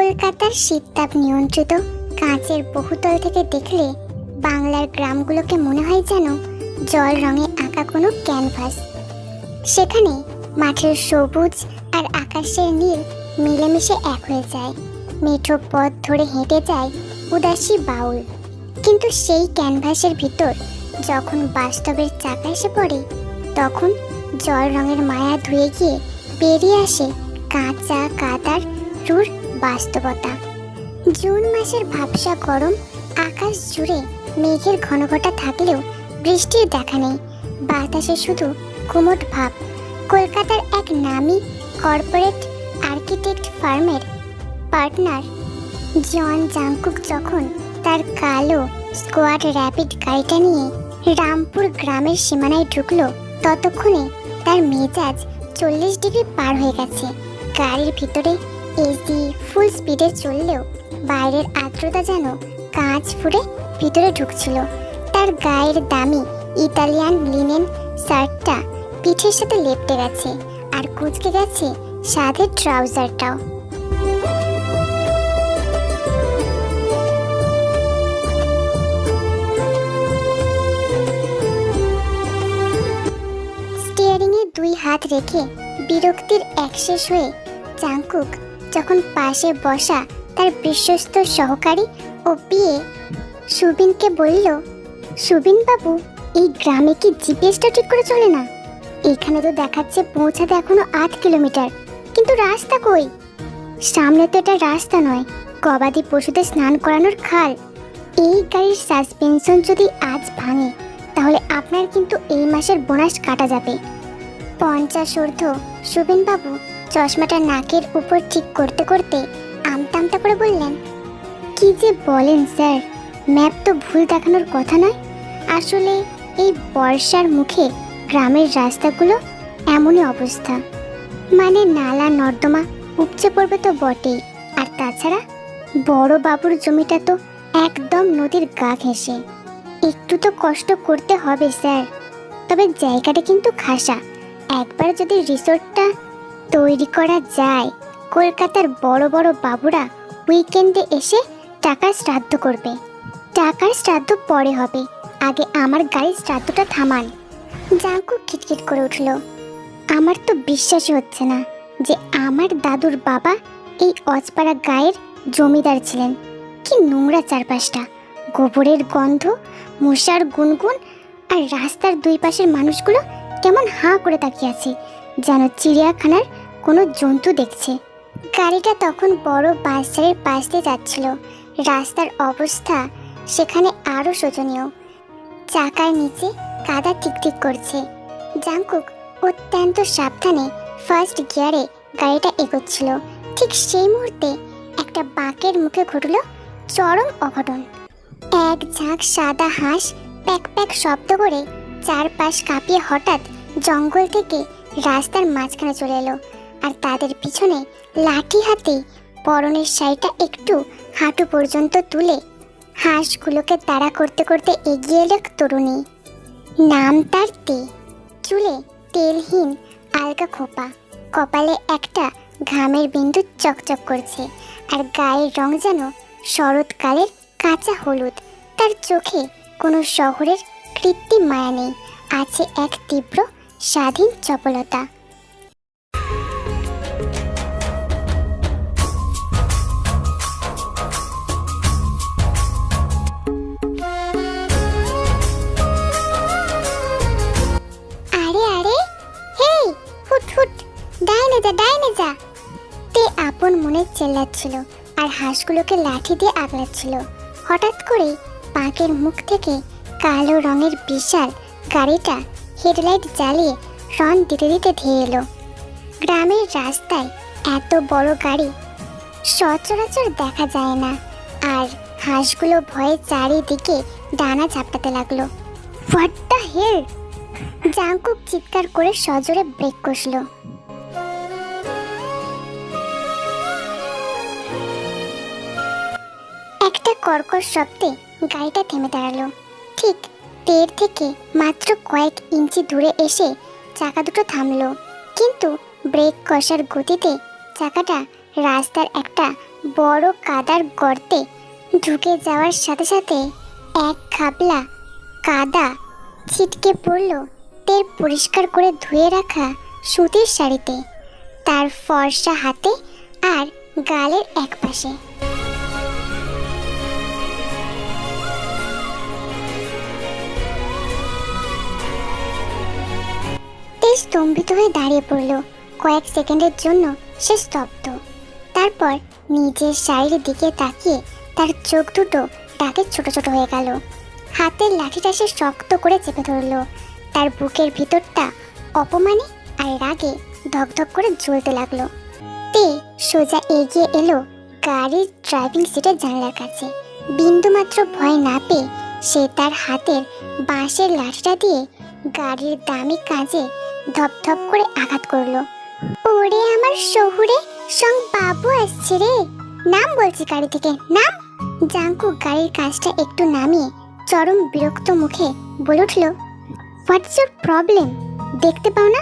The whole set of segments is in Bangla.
কলকাতার শীততাপ নিয়ন্ত্রিত কাঁচের বহুতল থেকে দেখলে বাংলার গ্রামগুলোকে মনে হয় যেন জল রঙে আঁকা কোনো ক্যানভাস। সেখানে মাঠের সবুজ আর আকাশের নীল মিলেমিশে এক হয়ে যায়। মেঠো পথ ধরে হেঁটে যায় উদাসী বাউল। কিন্তু সেই ক্যানভাসের ভিতর যখন বাস্তবের চাকা এসে পড়ে, তখন জল রঙের মায়া ধুয়ে গিয়ে বেরিয়ে আসে কাঁচা কাদার রূঢ় বাস্তবতা। জুন মাসের ভাবসা গরম আকাশ জুড়ে মেঘের ঘনঘটা থাকলেও বৃষ্টির দেখা নেই। বাতাসে শুধু কুমোট ভাব। কলকাতার এক নামী কর্পোরেট আর্কিটেক্ট ফার্মের পার্টনার জন জাংকুক যখন তার কালো স্কোয়াড র্যাপিড গাড়িটা নিয়ে রামপুর গ্রামের সীমানায় ঢুকলো, ততক্ষণে তার মেজাজ 40 ডিগ্রি পার হয়ে গেছে। গাড়ির ভিতরে এসি ফুল স্পিডে চললেও বাইরের আর্দ্রতা যেন কাঁচ ফুঁড়ে ভিতরে ঢুকছিল। তার গায়ের দামি ইতালিয়ান লিনেন শার্টটা পিঠের সাথে লেপটে গেছে, আর কুঁচকে গেছে সাদের ট্রাউজারটাও। স্টিয়ারিংয়ে 2 হাত রেখে বিরক্তির একশেষ হয়ে জাংকুক যখন পাশে বসা তার বিশ্বস্ত সহকারী ও পিএ সুবিনকে বলল, সুবিন বাবু, এই গ্রামে কি জিপিএসটা ঠিক করে চলে না? এখানে তো দেখাচ্ছে পৌঁছাতে এখনো 8 কিলোমিটার, কিন্তু রাস্তা কই? সামনে তো এটা রাস্তা নয়, গবাদি পশুদের স্নান করানোর খাল। এই গাড়ির সাসপেনশন যদি আজ ভাঙে, তাহলে আপনার কিন্তু এই মাসের বোনাস কাটা যাবে। 50 ঊর্ধ্ব সুবিন বাবু চশমাটা নাকের উপর ঠিক করতে করতে আমতা আমতা করে বললেন, কি যে বলেন স্যার, ম্যাপ তো ভুল দেখানোর কথা নয়। আসলে এই বর্ষার মুখে গ্রামের রাস্তাগুলো এমনই অবস্থা। মানে নালা নর্দমা উপচে পড়বে তো বটেই, আর তাছাড়া বড় বাবুর জমিটা তো একদম নদীর গা ঘেঁষে। একটু তো কষ্ট করতে হবে স্যার, তবে জায়গাটা কিন্তু খাসা। একবার যদি রিসোর্টটা তৈরি করা যায়, কলকাতার বড় বড় বাবুরা উইকেন্ডে এসে টাকার শ্রাদ্ধ করবে। টাকার শ্রাদ্ধ পরে হবে, আগে আমার গাড়ির শ্রাদ্ধটা থামান। জাংকুক খিটখিট করে উঠল। আমার তো বিশ্বাসই হচ্ছে না যে আমার দাদুর বাবা এই অজপাড়া গায়ের জমিদার ছিলেন। কি নোংরা চারপাশটা, গোবরের গন্ধ, মশার গুনগুন, আর রাস্তার 2 পাশের মানুষগুলো কেমন হাঁ করে তাকিয়ে আছে, যেন চিড়িয়াখানার কোনো জন্তু দেখছে। গাড়িটা তখন বড় বাঁশঝাড়ের পাশ দিয়ে যাচ্ছিল। রাস্তার অবস্থা সেখানে আরও শোচনীয়। চাকার নিচে কাদা টিকটিক করছে। জাংকুক অত্যন্ত সাবধানে ফার্স্ট গিয়ারে গাড়িটা এগোচ্ছিল। ঠিক সেই মুহূর্তে একটা বাঁকের মুখে ঘটল চরম অঘটন। এক ঝাঁক সাদা হাঁস প্যাক প্যাক শব্দ করে চারপাশ কাঁপিয়ে হঠাৎ জঙ্গল থেকে রাস্তার মাঝখানে চলে এলো, আর তাদের পিছনে লাঠি হাতে পরনের শাড়িটা একটু হাঁটু পর্যন্ত তুলে হাঁসগুলোকে তাড়া করতে করতে এগিয়ে এলো এক তরুণী। নাম তার তে, চুলে তেলহীন আলগা খোপা, কপালে একটা ঘামের বিন্দু চকচক করছে, আর গায়ের রং যেন শরৎকালের কাঁচা হলুদ। তার চোখে কোনো শহরের কৃত্রিম মায়া নেই, আছে এক তীব্র স্বাধীন চপলতা। আরে আরে, হেই ফুট ফুট, ডাইনে যা ডাইনে যা, তে আপন মনে চেল্লাচ্ছিল আর হাঁসগুলোকে লাঠি দিয়ে আগলাচ্ছিল। হঠাৎ করে পাঁকের মুখ থেকে কালো রঙের বিশাল গাড়িটা হেডলাইট জ্বালিয়ে রন দিতে দিতে ধেয়ে এলো। গ্রামের রাস্তায় এত বড় গাড়ি সচরাচর দেখা যায় না, আর হাঁসগুলো ভয়ে চারিদিকে ডানা ঝাপটাতে লাগলো। What the hell! জাংকুক চিৎকার করে সজোরে ব্রেক কষল। একটা কর্কশ শব্দে গাড়িটা থেমে দাঁড়ালো। ঠিক টের থেকে মাত্র কয়েক ইঞ্চি দূরে এসে চাকা দুটো থামলো, কিন্তু ব্রেক কষার গতিতে চাকাটা রাস্তার একটা বড় কাদার গর্তে ঢুকে যাওয়ার সাথে সাথে এক খাবলা কাদা ছিটকে পড়ল তের পরিষ্কার করে ধুয়ে রাখা সুতির শাড়িতে, তার ফর্সা হাতে আর গালের একপাশে। তে স্তম্ভিত হয়ে দাঁড়িয়ে পড়ল। কয়েক সেকেন্ডের জন্য সে স্তব্ধ। তারপর নিজের শাড়ির দিকে তাকিয়ে তার চোখ দুটো ডাকে ছোট ছোট হয়ে গেল। হাতের লাঠিটা সে শক্ত করে চেপে ধরল। তার বুকের ভিতরটা অপমানে আর রাগে ধকধক করে জ্বলতে লাগলো। তে সোজা এগিয়ে এলো গাড়ির ড্রাইভিং সিটের জানলার কাছে। বিন্দুমাত্র ভয় না পেয়ে সে তার হাতের বাঁশের লাঠিটা দিয়ে গাড়ির দামি কাঁচে ধপধপ করে আঘাত করলো। ওরে আমার শহুরে সং বাবু আসছে রে, নাম বলছি গাড়ি থেকে, নাম। জাঙ্কুক গাড়ির কাঁচটা একটু নামিয়ে চরম বিরক্ত মুখে বলে উঠল, হোয়াটস ইউর প্রবলেম? দেখতে পাও না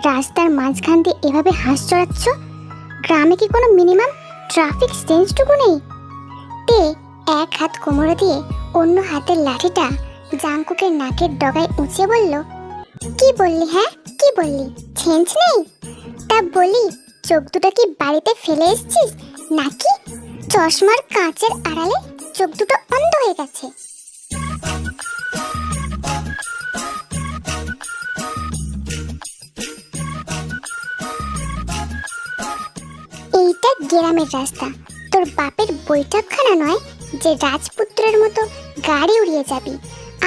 রাস্তার মাঝখান দিয়ে এভাবে হাঁস চড়াচ্ছ? গ্রামে কি কোনো মিনিমাম ট্রাফিক সেন্সটুকু নেই? তে এক হাত কোমরে দিয়ে অন্য হাতের লাঠিটা জাঙ্কুকের নাকের ডগায় উঁচিয়ে বলল, কি বললি? হ্যাঁ কি বললি? সেন্স নেই? তা বলি চোখ দুটো কি বাড়িতে ফেলে এসছিস নাকি? চশমার কাঁচের আড়ালে চোখ দুটো অন্ধ হয়ে গেছে। এইটা গ্রামের রাস্তা, তোর বাপের বৈঠকখানা নয় যে রাজপুত্রের মতো গাড়ি উড়িয়ে যাবি।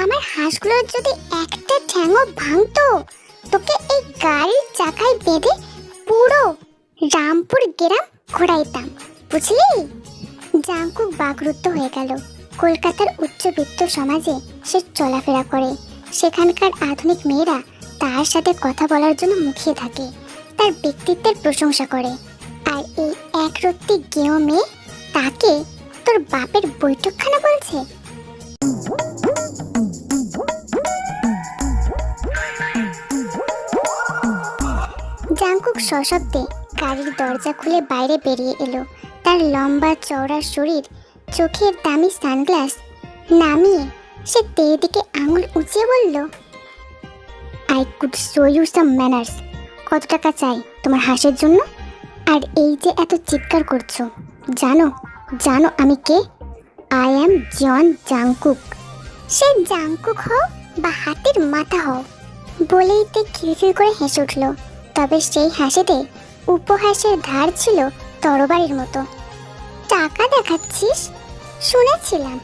আমার হাঁসগুলোর যদি একটা ঠ্যাঙও ভাঙতো, তোকে এই গাড়ির চাকায় বেঁধে পুরো রামপুর গ্রাম ঘোরাইতাম, বুঝলি? জাঙ্কুক বাকরুদ্ধ হয়ে গেল। কলকাতার উচ্চবিত্ত সমাজে সে চলাফেরা করে। সেখানকার আধুনিক মেয়েরা তার সাথে কথা বলার জন্য মুখিয়ে থাকে, তার ব্যক্তিত্বের প্রশংসা করে। আর এই একরত্তি গেঁয়ো মেয়ে তাকে তোর বাপের বৈঠকখানা বলছে। জাঙ্কুক সশব্দে গাড়ির দরজা খুলে বাইরে বেরিয়ে এলো। তার লম্বা চওড়া শরীর, চোখের দামি সানগ্লাস নামিয়ে সে তের দিকে আঙুল উঁচিয়ে বলল, I could show you some manners. কত টাকা চাই তোমার হাঁসের জন্য? আর এই যে এত চিৎকার করছো, জানো জানো আমি কে? I am Jeon Jungkook. সে জাঙ্কুক হও বা হাতির মাথা হও। বলেই তে খিলখিল করে হেসে উঠল। তবে সেই হাসিতে উপহাসের ধার ছিল তরবারির মতো। টাকা দেখাচ্ছিস? শুনেছিলাম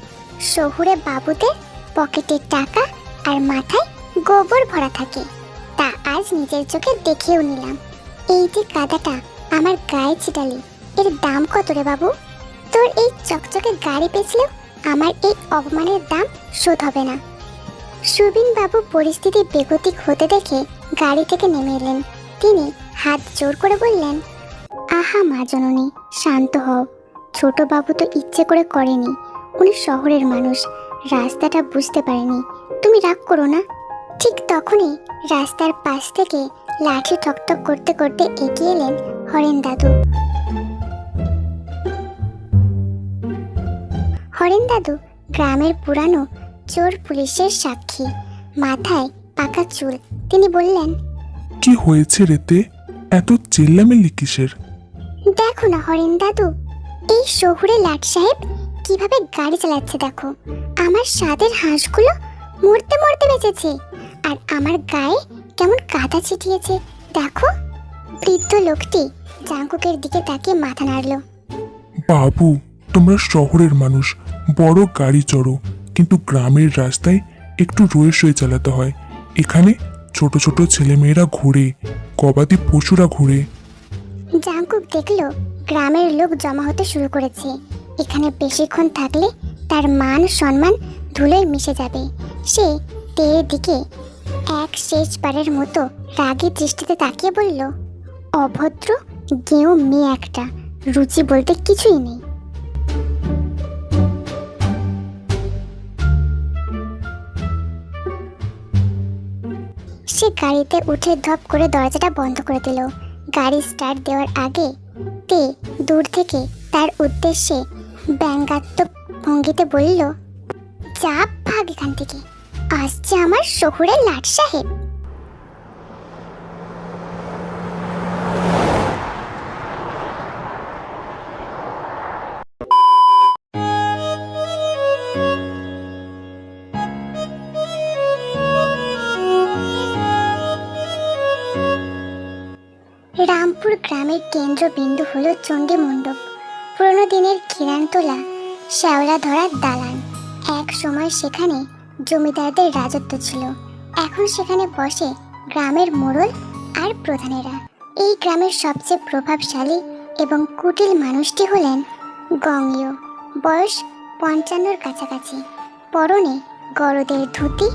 শহুরে বাবুদের পকেটে টাকা আর মাথায় গোবর ভরা থাকে, তা আজ নিজের চোখে দেখেও নিলাম। এই যে কাদাটা আমার গায়ে ছিটালি, এর দাম কত রে বাবু? তোর এই চকচকে গাড়ি পেছলেও আমার এই অপমানের দাম শোধ হবে না। সুবিন বাবু পরিস্থিতি বেগতিক হতে দেখে গাড়ি থেকে নেমে এলেন। তিনি হাত জোর করে বললেন, আহা মা জননী, শান্ত হও। ছোট বাবু তো ইচ্ছে করে করেনি, উনি শহরের মানুষ, রাস্তাটা বুঝতে পারেনি, তুমি রাগ করো না। ঠিক তখনই রাস্তার পাশ থেকে লাঠি ঠকঠক করতে করতে এগিয়ে এলেন হরেন দাদু। হরেন দাদু গ্রামের পুরানো চোর পুলিশের সাক্ষী, মাথায় পাকা চুল। তিনি বললেন, কি হয়েছে রেতে? এত চিল্লামিল্লি কিসের? দেখো না হরেন দাদু, এই শহুরে লাট সাহেব কিভাবে গাড়ি চালাচ্ছে দেখো। আমার সাদের হাঁসগুলো মরতে মরতে বেঁচেছে, আর আমার গায়ে কেমন কাদা ছিটিয়েছে দেখো। বৃদ্ধ লোকটি জাঙ্কুকের দিকে তাকিয়ে মাথা নাড়ল। বাবু, তোমরা শহরের মানুষ, বড় গাড়ি চড়ো, কিন্তু গ্রামের রাস্তায় একটু রয়ে সয়ে চালাতে হয়। এখানে ছোট ছোট ছেলেমেয়েরা ঘুরে, গবাদি পশুরা ঘুরে। জাঙ্কুক দেখল গ্রামের লোক জমা হতে শুরু করেছে। এখানে বেশিক্ষণ থাকলে তার মান সম্মান ধুলোয় মিশে যাবে। সে তের দিকে এক শেষবারের মতো রাগী দৃষ্টিতে তাকিয়ে বলল, অভদ্র গেঁয়ো মেয়ে একটা, রুচি বলতে কিছুই নেই। সে গাড়িতে উঠে ধপ করে দরজাটা বন্ধ করে দিল। গাড়ি স্টার্ট দেওয়ার আগে তে দূর থেকে তার উদ্দেশ্যে ব্যঙ্গাত্মক ভঙ্গিতে বলল, চাপ ভাগ এখান থেকে, আসছে আমার শহুরের লাট সাহেব। রামপুর গ্রামের কেন্দ্রবিন্দু হলো চণ্ডী মণ্ডপ। পুরনো দিনের খিরান তোলা শ্যাওলা ধরা দালান। এক সময় সেখানে জমিদারদের রাজত্ব ছিল। এখন সেখানে বসে গ্রামের মোড়ল আর প্রধানেরা। এই গ্রামের সবচেয়ে প্রভাবশালী এবং কুটিল মানুষটি হলেন গঙ্গীয়। বয়স 55-র কাছাকাছি। পরনে গরদের ধুতি,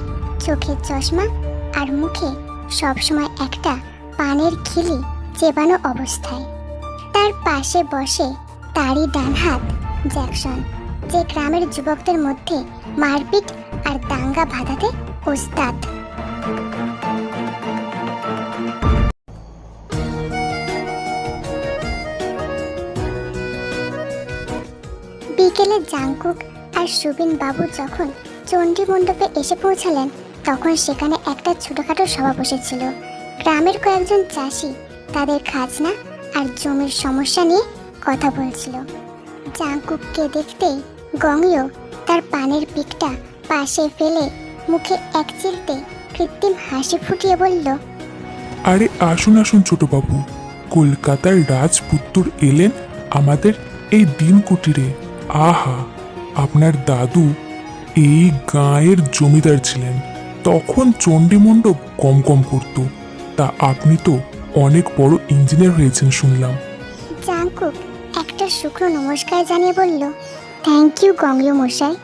চোখে চশমা আর মুখে সবসময় একটা পানের খিলি চেবানো অবস্থায়। তার পাশে বসে তারই ডান হাত জ্যাকসন, যে গ্রামের যুবকদের মধ্যে মারপিট আর দাঙ্গা বাঁধাতে ওস্তাদ। বিকেলে জাংকুক আর সুবিন বাবু যখন চণ্ডী মণ্ডপে এসে পৌঁছালেন, তখন সেখানে একটা ছোটখাটো সভা বসেছিল। গ্রামের কয়েকজন চাষি তাদের খাজনা আর জমির সমস্যা নিয়ে কথা বলছিল। জাংকুককে দেখতেই গঙ্গীয় তার পানের পিকটা পাশে ফেলে মুখে এক চিলতে কৃত্রিম হাসি ফুটিয়ে বলল, আরে আসুন আসুন ছোট বাবু, কলকাতার রাজপুত্তর এলেন আমাদের এই দিন কুটিরে। আহা, আপনার দাদু এই গাঁয়ের জমিদার ছিলেন, তখন চণ্ডী মণ্ডপ কম কম করত। তা আপনি তো অনেক বড় ইঞ্জিনিয়ার হয়েছেন শুনলাম। জাংকুক একটা শুকনো নমস্কার জানিয়ে বলল, থ্যাংক ইউ গঙ্গীয় মশাই,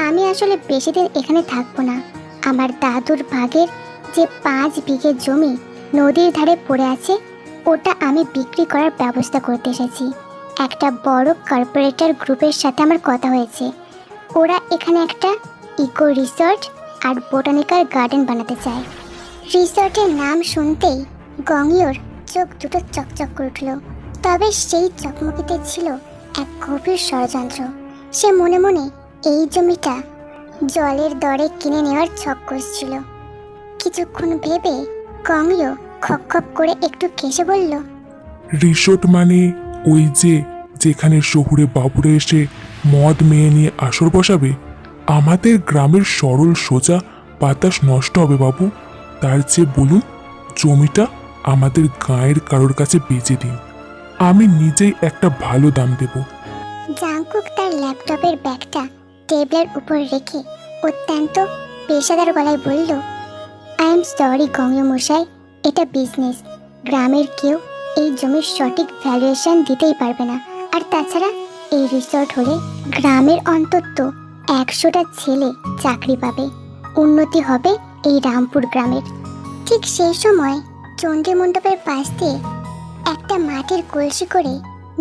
আমি আসলে বেশি দিন এখানে থাকবো না। আমার দাদুর ভাগের যে 5 বিঘে জমি নদীর ধারে পড়ে আছে, ওটা আমি বিক্রি করার ব্যবস্থা করতে এসেছি। একটা বড় কর্পোরেটর গ্রুপের সাথে আমার কথা হয়েছে। ওরা এখানে একটা ইকো রিসর্ট আর বোটানিক্যাল গার্ডেন বানাতে চায়। রিসর্টের নাম শুনতেই গঙ্গীয়র চোখ দুটো চকচক করে উঠল। তবে সেই চকমকিতে ছিল এক গভীর ষড়যন্ত্র। সে মনে মনে এই জমিটা জলের দরে কিনে নেওয়ার ছক কষছিল। কিছুক্ষণ ভেবে গঙ্গীয় খপ খপ করে একটু কেসে বলল, রিসোর্ট মানে ওই যেখানে শহুরে বাবুরা এসে মদ মেয়ে নিয়ে আসর বসাবে? আমাদের গ্রামের সরল সোজা বাতাস নষ্ট হবে বাবু। তার চেয়ে বলুন জমিটা আমাদের গাঁয়ের কারোর কাছে বেচে দিন, আমি নিজেই একটা ভালো দাম দেব। জাংকুক তার ল্যাপটপের ব্যাগটা টেবিলের উপর রেখে অত্যন্ত পেশাদার গলায় বলল, আই এম সরি গঙ্গীয় মশাই, এটা বিজনেস। গ্রামের কেউ এই জমির সঠিক ভ্যালুয়েশন দিতেই পারবে না। আর তাছাড়া এই রিসর্ট হলে গ্রামের অন্তত 100টা ছেলে চাকরি পাবে, উন্নতি হবে এই রামপুর গ্রামের। ঠিক সেই সময় চণ্ডী মণ্ডপের পাশ দিয়ে একটা মাটির কলসি করে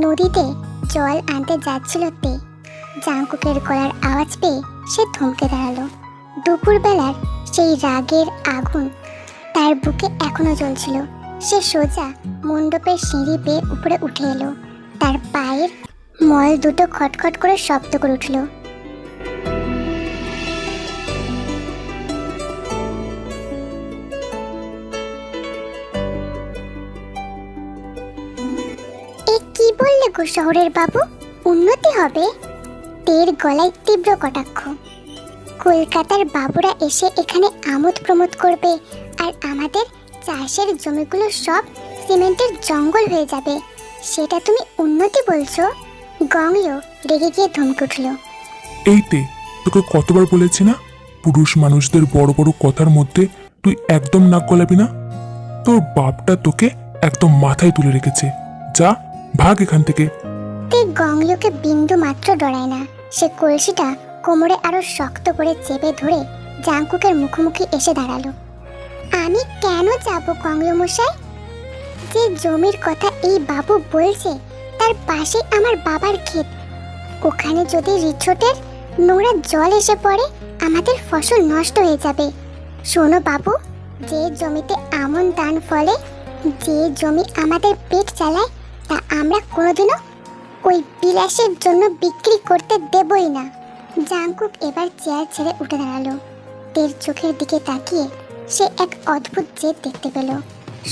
নদীতে জল আনতে যাচ্ছিল তে। জাংকুকের গলার আওয়াজ পেয়ে সে থমকে দাঁড়ালো। দুপুরবেলার সেই রাগের আগুন তার বুকে এখনো জ্বলছিল। সে সোজা মণ্ডপের সিঁড়ি বেয়ে উপরে উঠে এলো। তার পায়ের মল দুটো খটখট করে শব্দ করে উঠল। কি বললে গো শহরের বাবু, উন্নতি হবে? তের গলায় তীব্র কটাক্ষ। কলকাতার বাবুরা এসে এখানে আমোদ প্রমোদ করবে আর আমাদের চাষের জমিগুলো সব সিমেন্টের জঙ্গল হয়ে যাবে, সেটা তুমি উন্নতি বলছো? গঙ্গীয় রেগে গিয়ে ধমকে উঠল। এইতে তোকে কতবার বলেছি না, পুরুষ মানুষদের বড় বড় কথার মধ্যে তুই একদম নাক গলাবি না। তোর বাপটা তোকে একদম মাথায় তুলে রেখেছে, যা ভাগ এখান থেকে। তে গঙ্গীয়কে বিন্দু মাত্র ডরায় না। সে কলসিটা কোমরে আরো শক্ত করে চেপে ধরে জাংকুকের মুখোমুখি এসে দাঁড়ালো। আমি কেন যাব গঙ্গীয় মশাই? যে জমির কথা এই বাবু বলছে তার পাশে আমার বাবার ক্ষেত। ওখানে যদি রিসোর্টের নোংরা জল এসে পড়ে আমাদের ফসল নষ্ট হয়ে যাবে। শোনো বাবু, যে জমিতে আমন ধান ফলে, যে জমি আমাদের পেট চালায়, তা আমরা কোনোদিনও ওই বিলাসের জন্য বিক্রি করতে দেবই না। জাংকুক এবার চেয়ার ছেড়ে উঠে দাঁড়ালো। তের চোখের দিকে তাকিয়ে সে এক অদ্ভুত জেদ দেখতে পেল।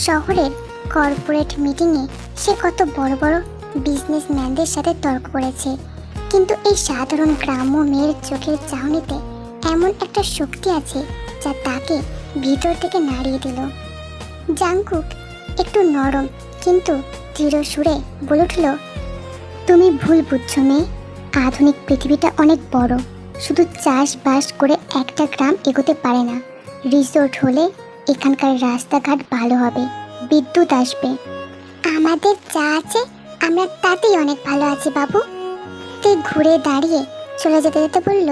শহরের কর্পোরেট মিটিংয়ে সে কত বড় বড় বিজনেসম্যানদের সাথে তর্ক করেছে, কিন্তু এই সাধারণ গ্রাম্য মেয়ের চোখের চাহনিতে এমন একটা শক্তি আছে যা তাকে ভিতর থেকে নাড়িয়ে দিল। জাংকুক একটু নরম কিন্তু দৃঢ় সুরে বলে উঠল, তুমি ভুল বুঝছো মেয়ে। আধুনিক পৃথিবীটা অনেক বড়। শুধু চাষবাস করে একটা গ্রাম এগোতে পারে না। রিসোর্ট হলে এখানকার রাস্তাঘাট ভালো হবে, বিদ্যুৎ আসবে। আমাদের যা আছে আমরা তাতেই অনেক ভালো আছি বাবু। তে ঘুরে দাঁড়িয়ে চলে যেতে যেতে বলল,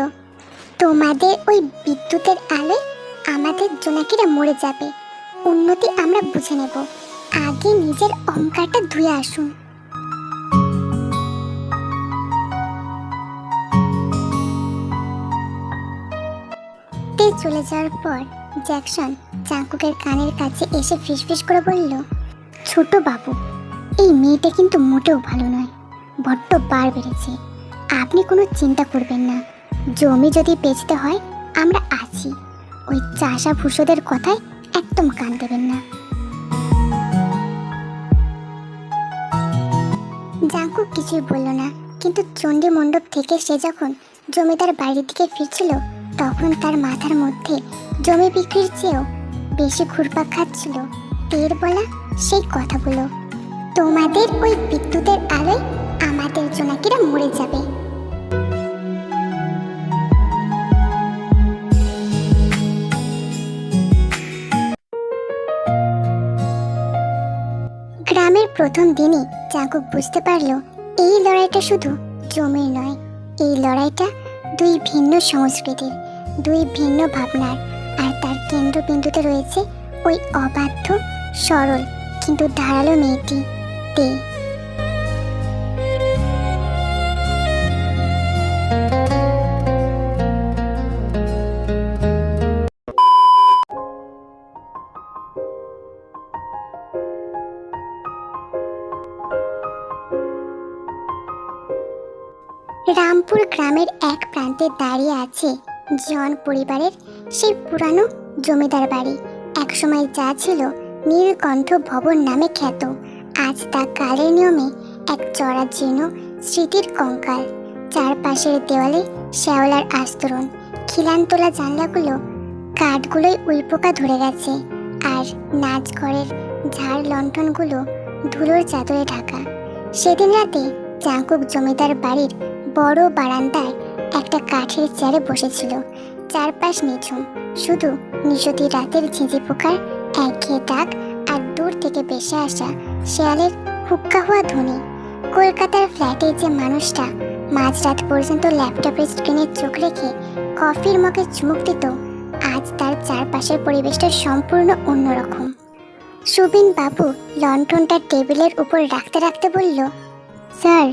তোমাদের ওই বিদ্যুতের আলোয় আমাদের জোনাকিরা মরে যাবে। উন্নতি আমরা বুঝে নেব, আগে নিজের অহংকারটা ধুয়ে আসুন। তে চলে যাওয়ার পর জ্যাকসন জাংকুকের কানের কাছে এসে ফিসফিস করে বলল, ছোট বাবু, এই মেয়েটা কিন্তু মোটেও ভালো নয়, বড্ড বার বেড়েছে। আপনি কোনো চিন্তা করবেন না, জমি যদি বেচতে হয় আমরা আছি। ওই চাষা ভুষোদের কথায় একদম কান দেবেন না। জাংকুক কিছুই বলল না, কিন্তু চণ্ডী মণ্ডপ থেকে সে যখন জমিদার বাড়ির দিকে ফিরছিল তখন তার মাথার মধ্যে জমি বিক্রির চেয়েও বেশি ঘুরপাক খাচ্ছিল তের বলা সেই কথাগুলো। তোমাদের ওই বিদ্যুতের আলোয় আমাদের জোনাকিরা মরে যাবে। গ্রামের প্রথম দিনই জাংকুক বুঝতে পারল এই লড়াইটা শুধু জমির নয়, এই লড়াইটা দুই ভিন্ন সংস্কৃতির, দুই ভিন্ন ভাবনার। আর তার কেন্দ্রবিন্দুতে রয়েছে ওই অবাধ্য, সরল কিন্তু ধারালো মেয়েটি তে। রামপুর গ্রামের এক প্রান্তে দাঁড়িয়ে আছে জন পরিবারের সেই পুরানো জমিদার বাড়ি। একসময় যা ছিল নীলকণ্ঠ ভবন নামে খ্যাত, আজ তা কালের নিয়মে এক জরাজীর্ণ স্মৃতির কঙ্কাল। চারপাশের দেওয়ালে শ্যাওলার আস্তরণ, খিলান তোলা জানলাগুলো কাঠগুলোয় উইপোকা ধরে গেছে, আর নাচঘরের ঝাড় লণ্ঠনগুলো ধুলোর চাদরে ঢাকা। সেদিন রাতে জাংকুক জমিদার বাড়ির বড় বারান্দায় একটা কাঠের চেয়ারে বসেছিল। চারপাশ নিঝুম, শুধু নিশতি রাতের ঝিঁঝি পোকার একঘেয়ে ডাক আর দূর থেকে ভেসে আসা শেয়ালের হুক্কা হওয়া ধ্বনি। কলকাতার ফ্ল্যাটে যে মানুষটা মাঝরাত পর্যন্ত ল্যাপটপের স্ক্রিনে চোখ রেখে কফির মগে চুমুক দিত, আজ তার চারপাশের পরিবেশটা সম্পূর্ণ অন্যরকম। সুবিন বাবু লণ্ঠনটা টেবিলের উপর রাখতে রাখতে বলল, স্যার,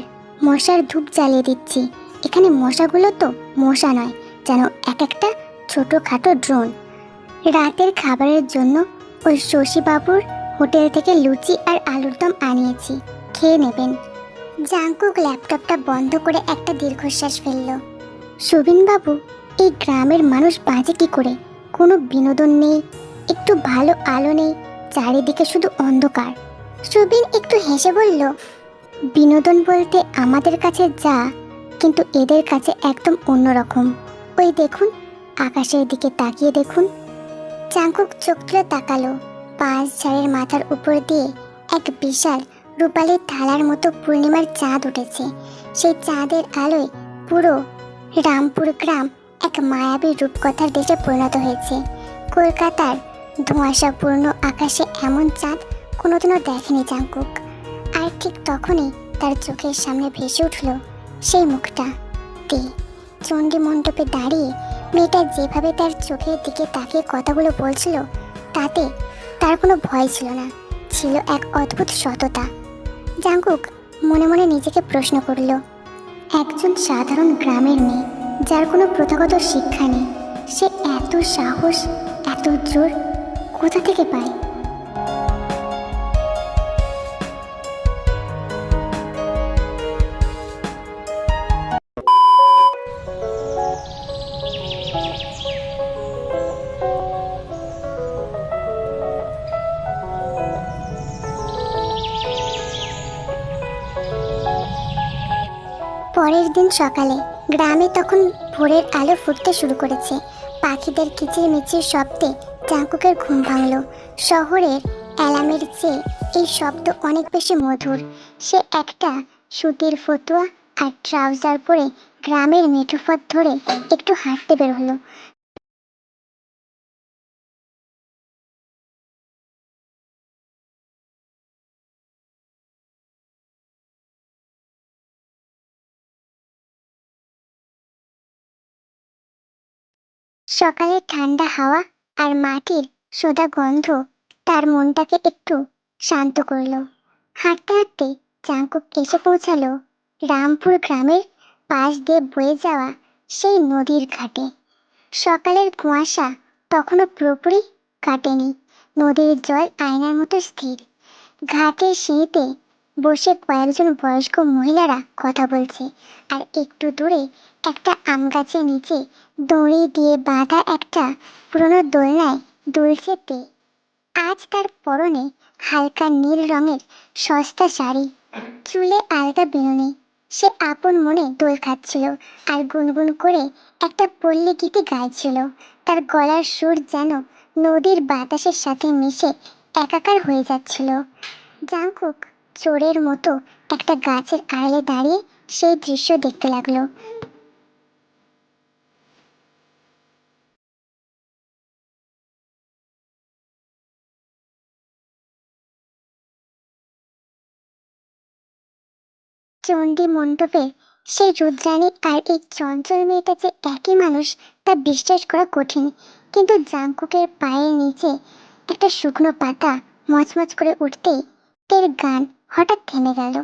মশার ধূপ জ্বালিয়ে দিচ্ছি। এখানে মশাগুলো তো মশা নয়, যেন এক একটা ছোটোখাটো ড্রোন। রাতের খাবারের জন্য ওই শশীবাবুর হোটেল থেকে লুচি আর আলুর দম আনিয়েছি, খেয়ে নেবেন। জাংকুক ল্যাপটপটা বন্ধ করে একটা দীর্ঘশ্বাস ফেলল। সুবিনবাবু, এই গ্রামের মানুষ বাঁচে কি করে? কোনো বিনোদন নেই, একটু ভালো আলো নেই, চারিদিকে শুধু অন্ধকার। সুবিন একটু হেসে বলল, বিনোদন বলতে আমাদের কাছে যা, কিন্তু এদের কাছে একদম অন্যরকম। ওই দেখুন, আকাশের দিকে তাকিয়ে দেখুন। জাংকুক চোখ তুলে তাকালো। পাঁচ ঝাড়ের মাথার উপর দিয়ে এক বিশাল রূপালী থালার মতো পূর্ণিমার চাঁদ উঠেছে। সেই চাঁদের আলোয় পুরো রামপুর গ্রাম এক মায়াবী রূপকথার দেশে পরিণত হয়েছে। কলকাতার ধোঁয়াশাপূর্ণ আকাশে এমন চাঁদ কোনোদিনও দেখেনি জাংকুক। আর ঠিক তখনই তার চোখের সামনে ভেসে উঠল সেই মুখটা, তে। চণ্ডী মণ্ডপে দাঁড়িয়ে মেয়েটা যেভাবে তার চোখের দিকে তাকিয়ে কথাগুলো বলছিল, তাতে তার কোনো ভয় ছিল না, ছিল এক অদ্ভুত সততা। জাংকুক মনে মনে নিজেকে প্রশ্ন করল, একজন সাধারণ গ্রামের মেয়ে যার কোনো প্রথাগত শিক্ষা নেই, সে এত সাহস, এত জোর কোথা থেকে পায়? পরের দিন সকালে গ্রামে তখন ভোরের আলো ফুটতে শুরু করেছে। পাখিদের কিচিরমিচির শব্দে জাঙ্কুকের ঘুম ভাঙল। শহরের অ্যালার্মের চেয়ে এই শব্দ অনেক বেশি মধুর। সে একটা সুতির ফতুয়া আর ট্রাউজার পরে গ্রামের মেঠোপথ ধরে একটু হাঁটতে বের হলো। সকালের ঠান্ডা হাওয়া আর মাটির সোদা গন্ধ তার মনটাকে একটু শান্ত করলো। হাঁটতে হাঁটতে জাঙ্কুক এসে পৌঁছালো রামপুর গ্রামের পাশ দিয়ে বয়ে যাওয়া সেই নদীর ঘাটে। সকালের কুয়াশা তখনও পুরোপুরি কাটেনি। নদীর জল আয়নার মতো স্থির। ঘাটের সিঁড়িতে বসে কয়েকজন বয়স্ক মহিলারা কথা বলছে, আর একটু দূরে একটা আম গাছের নিচে দড়ি দিয়ে বাঁধা একটা পুরনো দোলনায় দুলছে তে। আজ তার পরনে হালকা নীল রঙের সস্তা শাড়ি, চুলে আলতা বেনুনি। সে আপন মনে দোল খাচ্ছিল আর গুনগুন করে একটা পল্লী গীতি গাইছিল। তার গলার সুর যেন নদীর বাতাসের সাথে মিশে একাকার হয়ে যাচ্ছিল। জাংকুক চোরের মতো একটা গাছের আড়ালে দাঁড়িয়ে সেই দৃশ্য দেখতে লাগলো। চণ্ডী মণ্ডপে সেই রুদ্রাণী আর এই চঞ্চল মেয়েটা যে একই মানুষ তা বিশ্বাস করা কঠিন। কিন্তু জাংকুকের পায়ের নিচে একটা শুকনো পাতা মচমচ করে উঠতেই তের গান হঠাৎ থেমে গেল।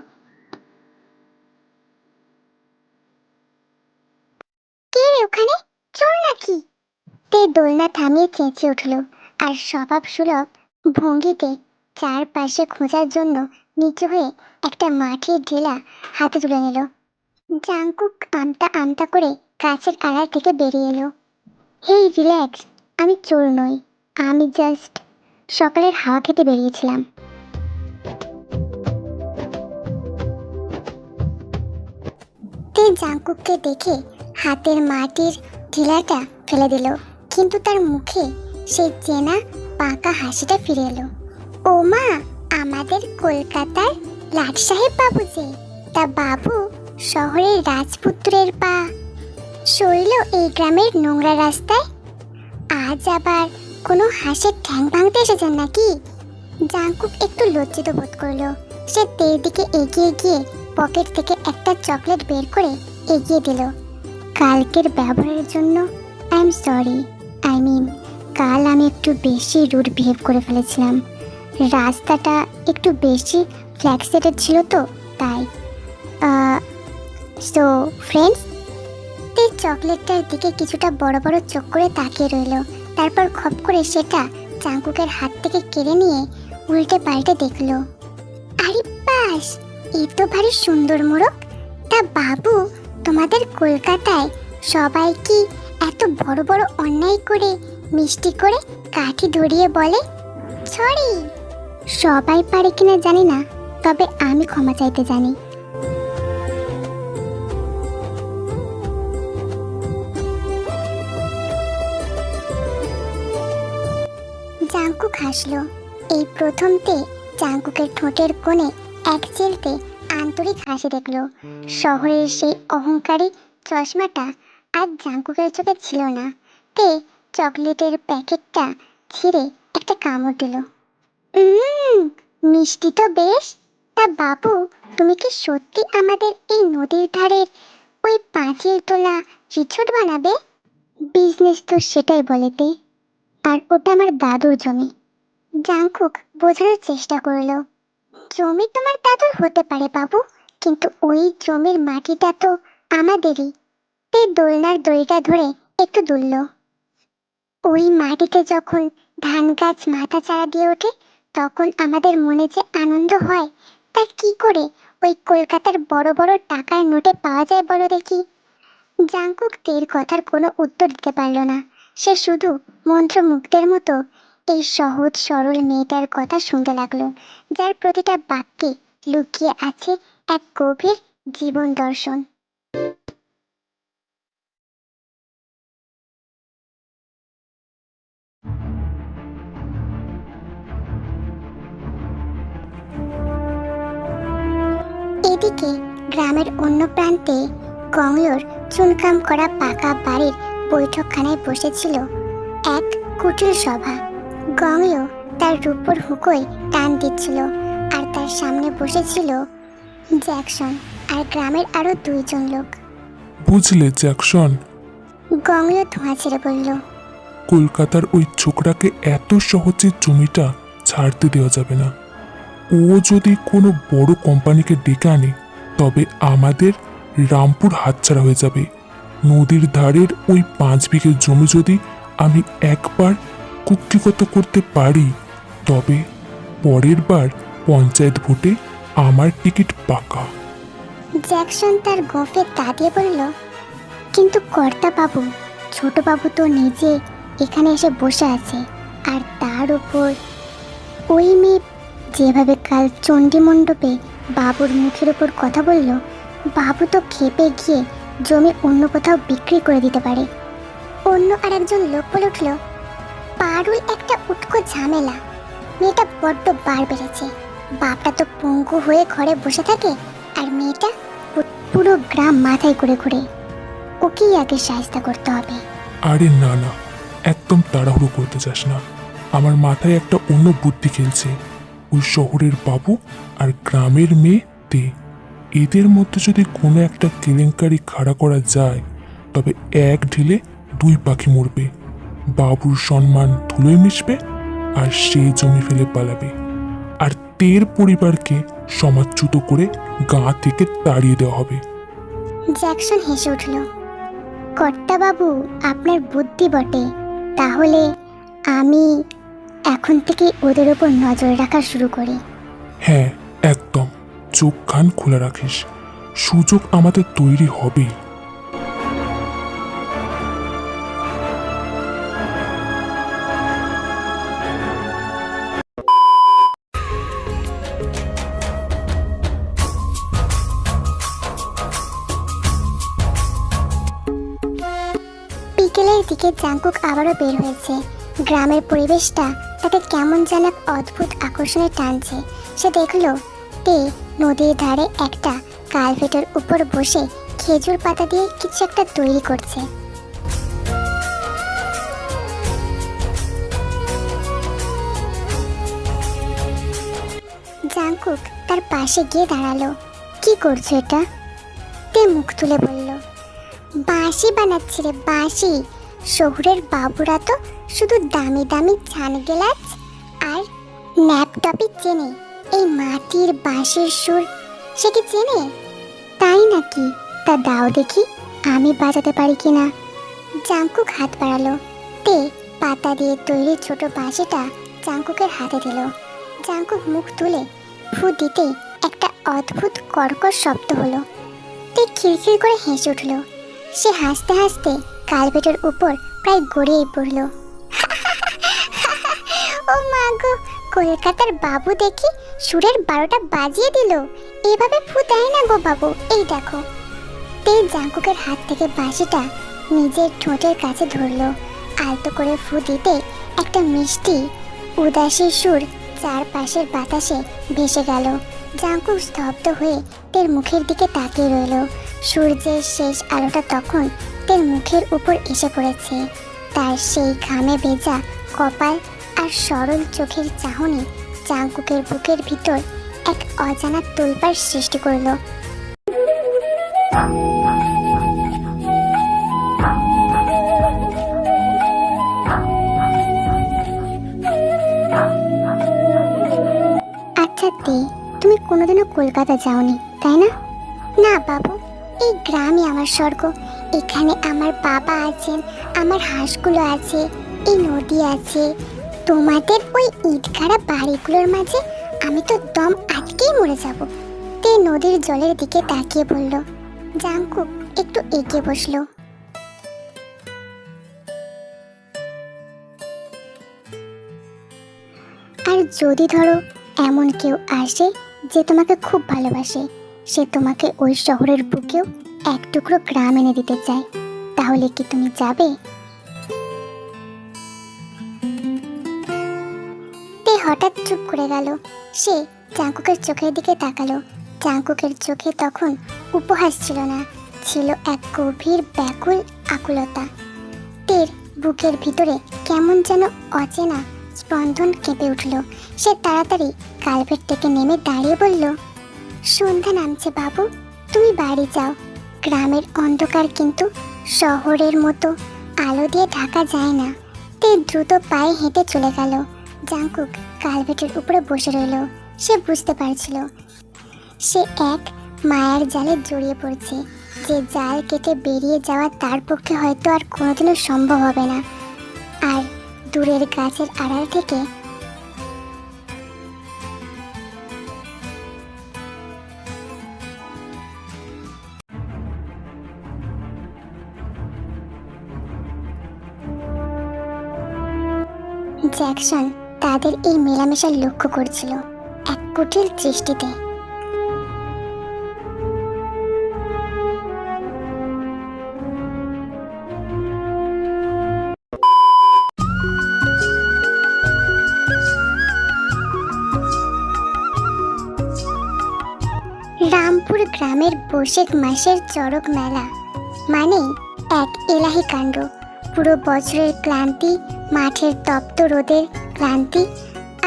কে রে ওখানে? চোর নাকি? তে দোলনা থামিয়ে চেঁচিয়ে উঠল আর স্বভাব সুলভ ভঙ্গিতে চারপাশে খোঁজার জন্য নিচু হয়ে একটা মাটির ঢেলা হাতে তুলে নিল। জাংকুক আমতা আমতা করে গাছের আড়াল থেকে বেরিয়ে এলো। হেই রিল্যাক্স, আমি চোর নই, আমি জাস্ট সকালের হাওয়া খেতে বেরিয়েছিলাম। তে জাংকুককে দেখে হাতের মাটির ঢিলাটা ফেলে দিল, কিন্তু তার মুখে সেই চেনা পাকা হাসিটা ফিরে এলো। ও মা, আমাদের কলকাতার লাট সাহেব বাবু যে, তা বাবু শহরের রাজপুত্রের পা সইল এই গ্রামের নোংরা রাস্তায়। আজ আবার কোনো হাঁসের ঠ্যাং ভাঙতে এসেছেন নাকি? জাংকুক একটু লজ্জিত বোধ করলো। সে তের দিকে এগিয়ে গিয়ে পকেট থেকে একটা চকলেট বের করে এগিয়ে দিল। কালকের ব্যবহারের জন্য আই এম সরি। কাল আমি একটু বেশি রুড বিহেভ করে ফেলেছিলাম। রাস্তাটা একটু বেশি ফ্ল্যাক্সিডেড ছিল তো তাই। So friends. তে চকলেটটার দিকে কিছুটা বড় বড় চোখ করে তাকিয়ে রইল। তারপর খপ করে সেটা জাংকুকের হাত থেকে কেড়ে নিয়ে উল্টে পাল্টে দেখলো। আরে বাস, এ তো ভারী সুন্দর মোড়ক। তা বাবু, তোমাদের কলকাতায় সবাই কি এত বড় বড় অন্যায় করে মিষ্টি করে কাঠি ধরিয়ে বলে সরি? সবাই পারে কিনা জানি না, তবে আমি ক্ষমা চাইতে জানি। জাংকুক হাসলো। এই প্রথমতে জাংকুকের ঠোঁটের কোণে এক চিলতে আন্তরিক হাসি দেখলো। শহরের সেই অহংকারী চশমাটা আজ জাংকুকের চোখে ছিল না। তে চকলেটের প্যাকেটটা ছিঁড়ে একটা কামড় দিল। মিষ্টি তো বেশ। তা বাবু, তুমি কি সত্যি আমাদের এই নদীর ধারের ওই পাঁচিল তোলা রিসোর্ট বানাবে? বিজনেস তো সেটাই বলে তে, আর ওটা আমার দাদুর জমি। জাংকুক বোঝানোর চেষ্টা করলো। জমি তোমার দাদুর হতে পারে বাবু, কিন্তু ওই জমির মাটিটা তো আমাদেরই। তে দোলনার দড়িটা ধরে একটু দুলল। ওই মাটিতে যখন ধান গাছ মাথা চারা দিয়ে ওঠে তখন আমাদের মনে যে আনন্দ হয়, তা কি করে ওই কলকাতার বড় বড় টাকার নোটে পাওয়া যায় বলো দেখি? জাংকুক তের কথার কোনো উত্তর দিতে পারল না। সে শুধু মন্ত্রমুগ্ধের মতো এই সহজ সরল মেয়েটার কথা শুনতে লাগলো, যার প্রতিটা বাক্যে লুকিয়ে আছে এক গভীর জীবন দর্শন। গ্রামের অন্য প্রান্তে গংলোর চুনকাম করা পাকা বাড়ির বৈঠকখানায় বসেছিল এক কুটিল সভা। গংলো তার রূপোর হুকোয় টান দিচ্ছিল, আর তার সামনে বসেছিল জ্যাকসন আর গ্রামের আরো 2 জন লোক। বুঝলে জ্যাকসন, গংলো ধোঁয়া ছেড়ে বলল, কলকাতার ওই ছোকরাকে এত সহজে জমিটা ছাড়তে দেওয়া যাবে না। ও যদি কোনো বড় কোম্পানিকে ডেকে আনে তবে আমাদের রামপুর হাতছাড়া হয়ে যাবে। নদীর ধারের ওই 5 বিঘে জমি যদি আমি একবার কুক্ষিগত করতে পারি তবে পরের বার পঞ্চায়েত ভোটে আমার টিকিট পাকা। জ্যাকসন তার গোঁফে তা দিয়ে বলল, কিন্তু কর্তা বাবু, ছোট বাবু তো নিজে এখানে এসে বসে আছে, আর তার উপর ওই মেয়ে যেভাবে কাল চণ্ডী মণ্ডপে বাবুর মুখের উপর কথা বলল, বাবু তো খেপে গিয়ে জমি অন্য কোথাও বিক্রি করে দিতে পারে। অন্য আরেকজন লোক বলে উঠল, পারুল একটা উটকো ঝামেলা, মেয়েটা বড্ড বার বেড়েছে। বাপটা তো পঙ্গু হয়ে ঘরে বসে থাকে, আর মেয়েটা পুরো গ্রাম মাথায় করে ঘুরে। ওকেই আগে সাহায্য করতে হবে। আরে না না, একদম তাড়াহুড়ো করতে চাস না। আমার মাথায় একটা অন্য বুদ্ধি খেলছে। ওই শহরের বাবু আর গ্রামের মেয়ে তে, এদের মধ্যে যদি কোনো একটা কেলেঙ্কারি খাড়া করা যায় তবে এক ঢিলে 2 পাখি মরবে। বাবুর সম্মান ধুলোয় মিশবে আর সে জমি ফেলে পালাবে, আর তের পরিবারকে সমাজচ্যুত করে গা থেকে তাড়িয়ে দেওয়া হবে। জ্যাকসন হেসে উঠল, কর্তা বাবু, আপনার বুদ্ধি বটে। তাহলে আমি এখন থেকে ওদের উপর নজর রাখা শুরু করি। হ্যাঁ, একদম চোখ কান খোলা রাখিস, সুযোগ আমাদের তৈরি হবেই। বিকেলের দিকে জাংকুক আবারও বের হয়েছে। গ্রামের পরিবেশটা তাকে কেমন যেন এক অদ্ভুত আকর্ষণে টানছে। সে দেখলো তে নদীর ধারে একটা কালভেটের উপর বসে খেজুর পাতা দিয়ে কিছু একটা তৈরি করছে। জাংকুক তার পাশে গিয়ে দাঁড়ালো। কি করছো এটা? তে মুখ তুলে বলল, বাঁশি বানাচ্ছি রে, বাঁশি। শহরের বাবুরা তো শুধু দামি দামি ছান গেলাচ আর ল্যাপটপই চেনে, এই মাটির বাঁশির সুর সে কি চেনে? তাই নাকি? তা দাও দেখি, আমি বাজাতে পারি কিনা। জাংকুক হাত বাড়ালো। তে পাতা দিয়ে তৈরি ছোট বাঁশিটা জাংকুকের হাতে দিল। জাংকুক মুখ তুলে ফু দিতেই একটা অদ্ভুত কর্কশ শব্দ হলো। তে খিলখিল করে হেসে উঠল। সে হাসতে হাসতে কালভেটের উপর প্রায় গড়িয়েই পড়ল। ও মা গো, কলকাতার বাবু দেখি সুরের 12টা বাজিয়ে দিল। এভাবে ফু দেয় না গো বাবু, এই দেখো। তে জাংকুকের হাত থেকে বাঁশিটা নিজের ঠোঁটের কাছে ধরলো। আলতো করে ফু দিতে একটা মিষ্টি উদাসী সুর চারপাশের বাতাসে ভেসে গেল। জাংকুক স্তব্ধ হয়ে তের মুখের দিকে তাকিয়ে রইল। সূর্যের শেষ আলোটা তখন তের মুখের উপর এসে পড়েছে। তার সেই ঘামে ভেজা কপাল আর সরল চোখের চাহনি জাংকুকের বুকের ভিতর এক অজানা তোলপাড় সৃষ্টি করলো। আচ্ছা তে, তুমি কোনোদিনও কলকাতা যাওনি তাই না? না বাবু, এই গ্রামই আমার স্বর্গ। এখানে আমার বাবা আছেন, আমার হাঁসগুলো আছে, এই নদী আছে। তোমাদের ওই ইটখাড়া বাড়িগুলোর মাঝে আমি তো দম আটকেই মরে যাব। তে নদীর জলের দিকে তাকিয়ে বলল। জাংকুক একটু এগিয়ে বসলো। আর যদি ধরো এমন কেউ আসে যে তোমাকে খুব ভালোবাসে, সে তোমাকে ওই শহরের বুকেও এক টুকরো গ্রাম এনে দিতে চায়, তাহলে কি তুমি যাবে? তে হঠাৎ চুপ করে গেল। সে জাংকুকের চোখের দিকে তাকালো। জাঙ্কুকের চোখে তখন উপহাস ছিল না, ছিল এক গভীর ব্যাকুল আকুলতা। তের বুকের ভিতরে কেমন যেন অচেনা স্পন্দন কেঁপে উঠল। সে তাড়াতাড়ি কালভেট থেকে নেমে দাঁড়িয়ে বলল, সন্ধ্যা নামছে বাবু, তুমি বাড়ি যাও। গ্রামের অন্ধকার কিন্তু শহরের মতো আলো দিয়ে ঢাকা যায় না। তে দ্রুত পায়ে হেঁটে চলে গেল। জাঙ্কুক কালভেটের উপরে বসে রইল। সে বুঝতে পারছিল সে এক মায়ার জালে জড়িয়ে পড়ছে, যে জাল কেটে বেরিয়ে যাওয়া তার পক্ষে হয়তো আর কোনোদিনও সম্ভব হবে না। আর দূরের গাছের আড়াল থেকে জ্যাকসন তাদের এই মেলামেশা লক্ষ্য করছিল এক কুটিল দৃষ্টিতে। রামপুর গ্রামের বৈশাখ মাসের চড়ক মেলা মানে এক এলাহি কাণ্ড। পুরো বছরের ক্লান্তি, মাঠের তপ্ত রোদের ক্লান্তি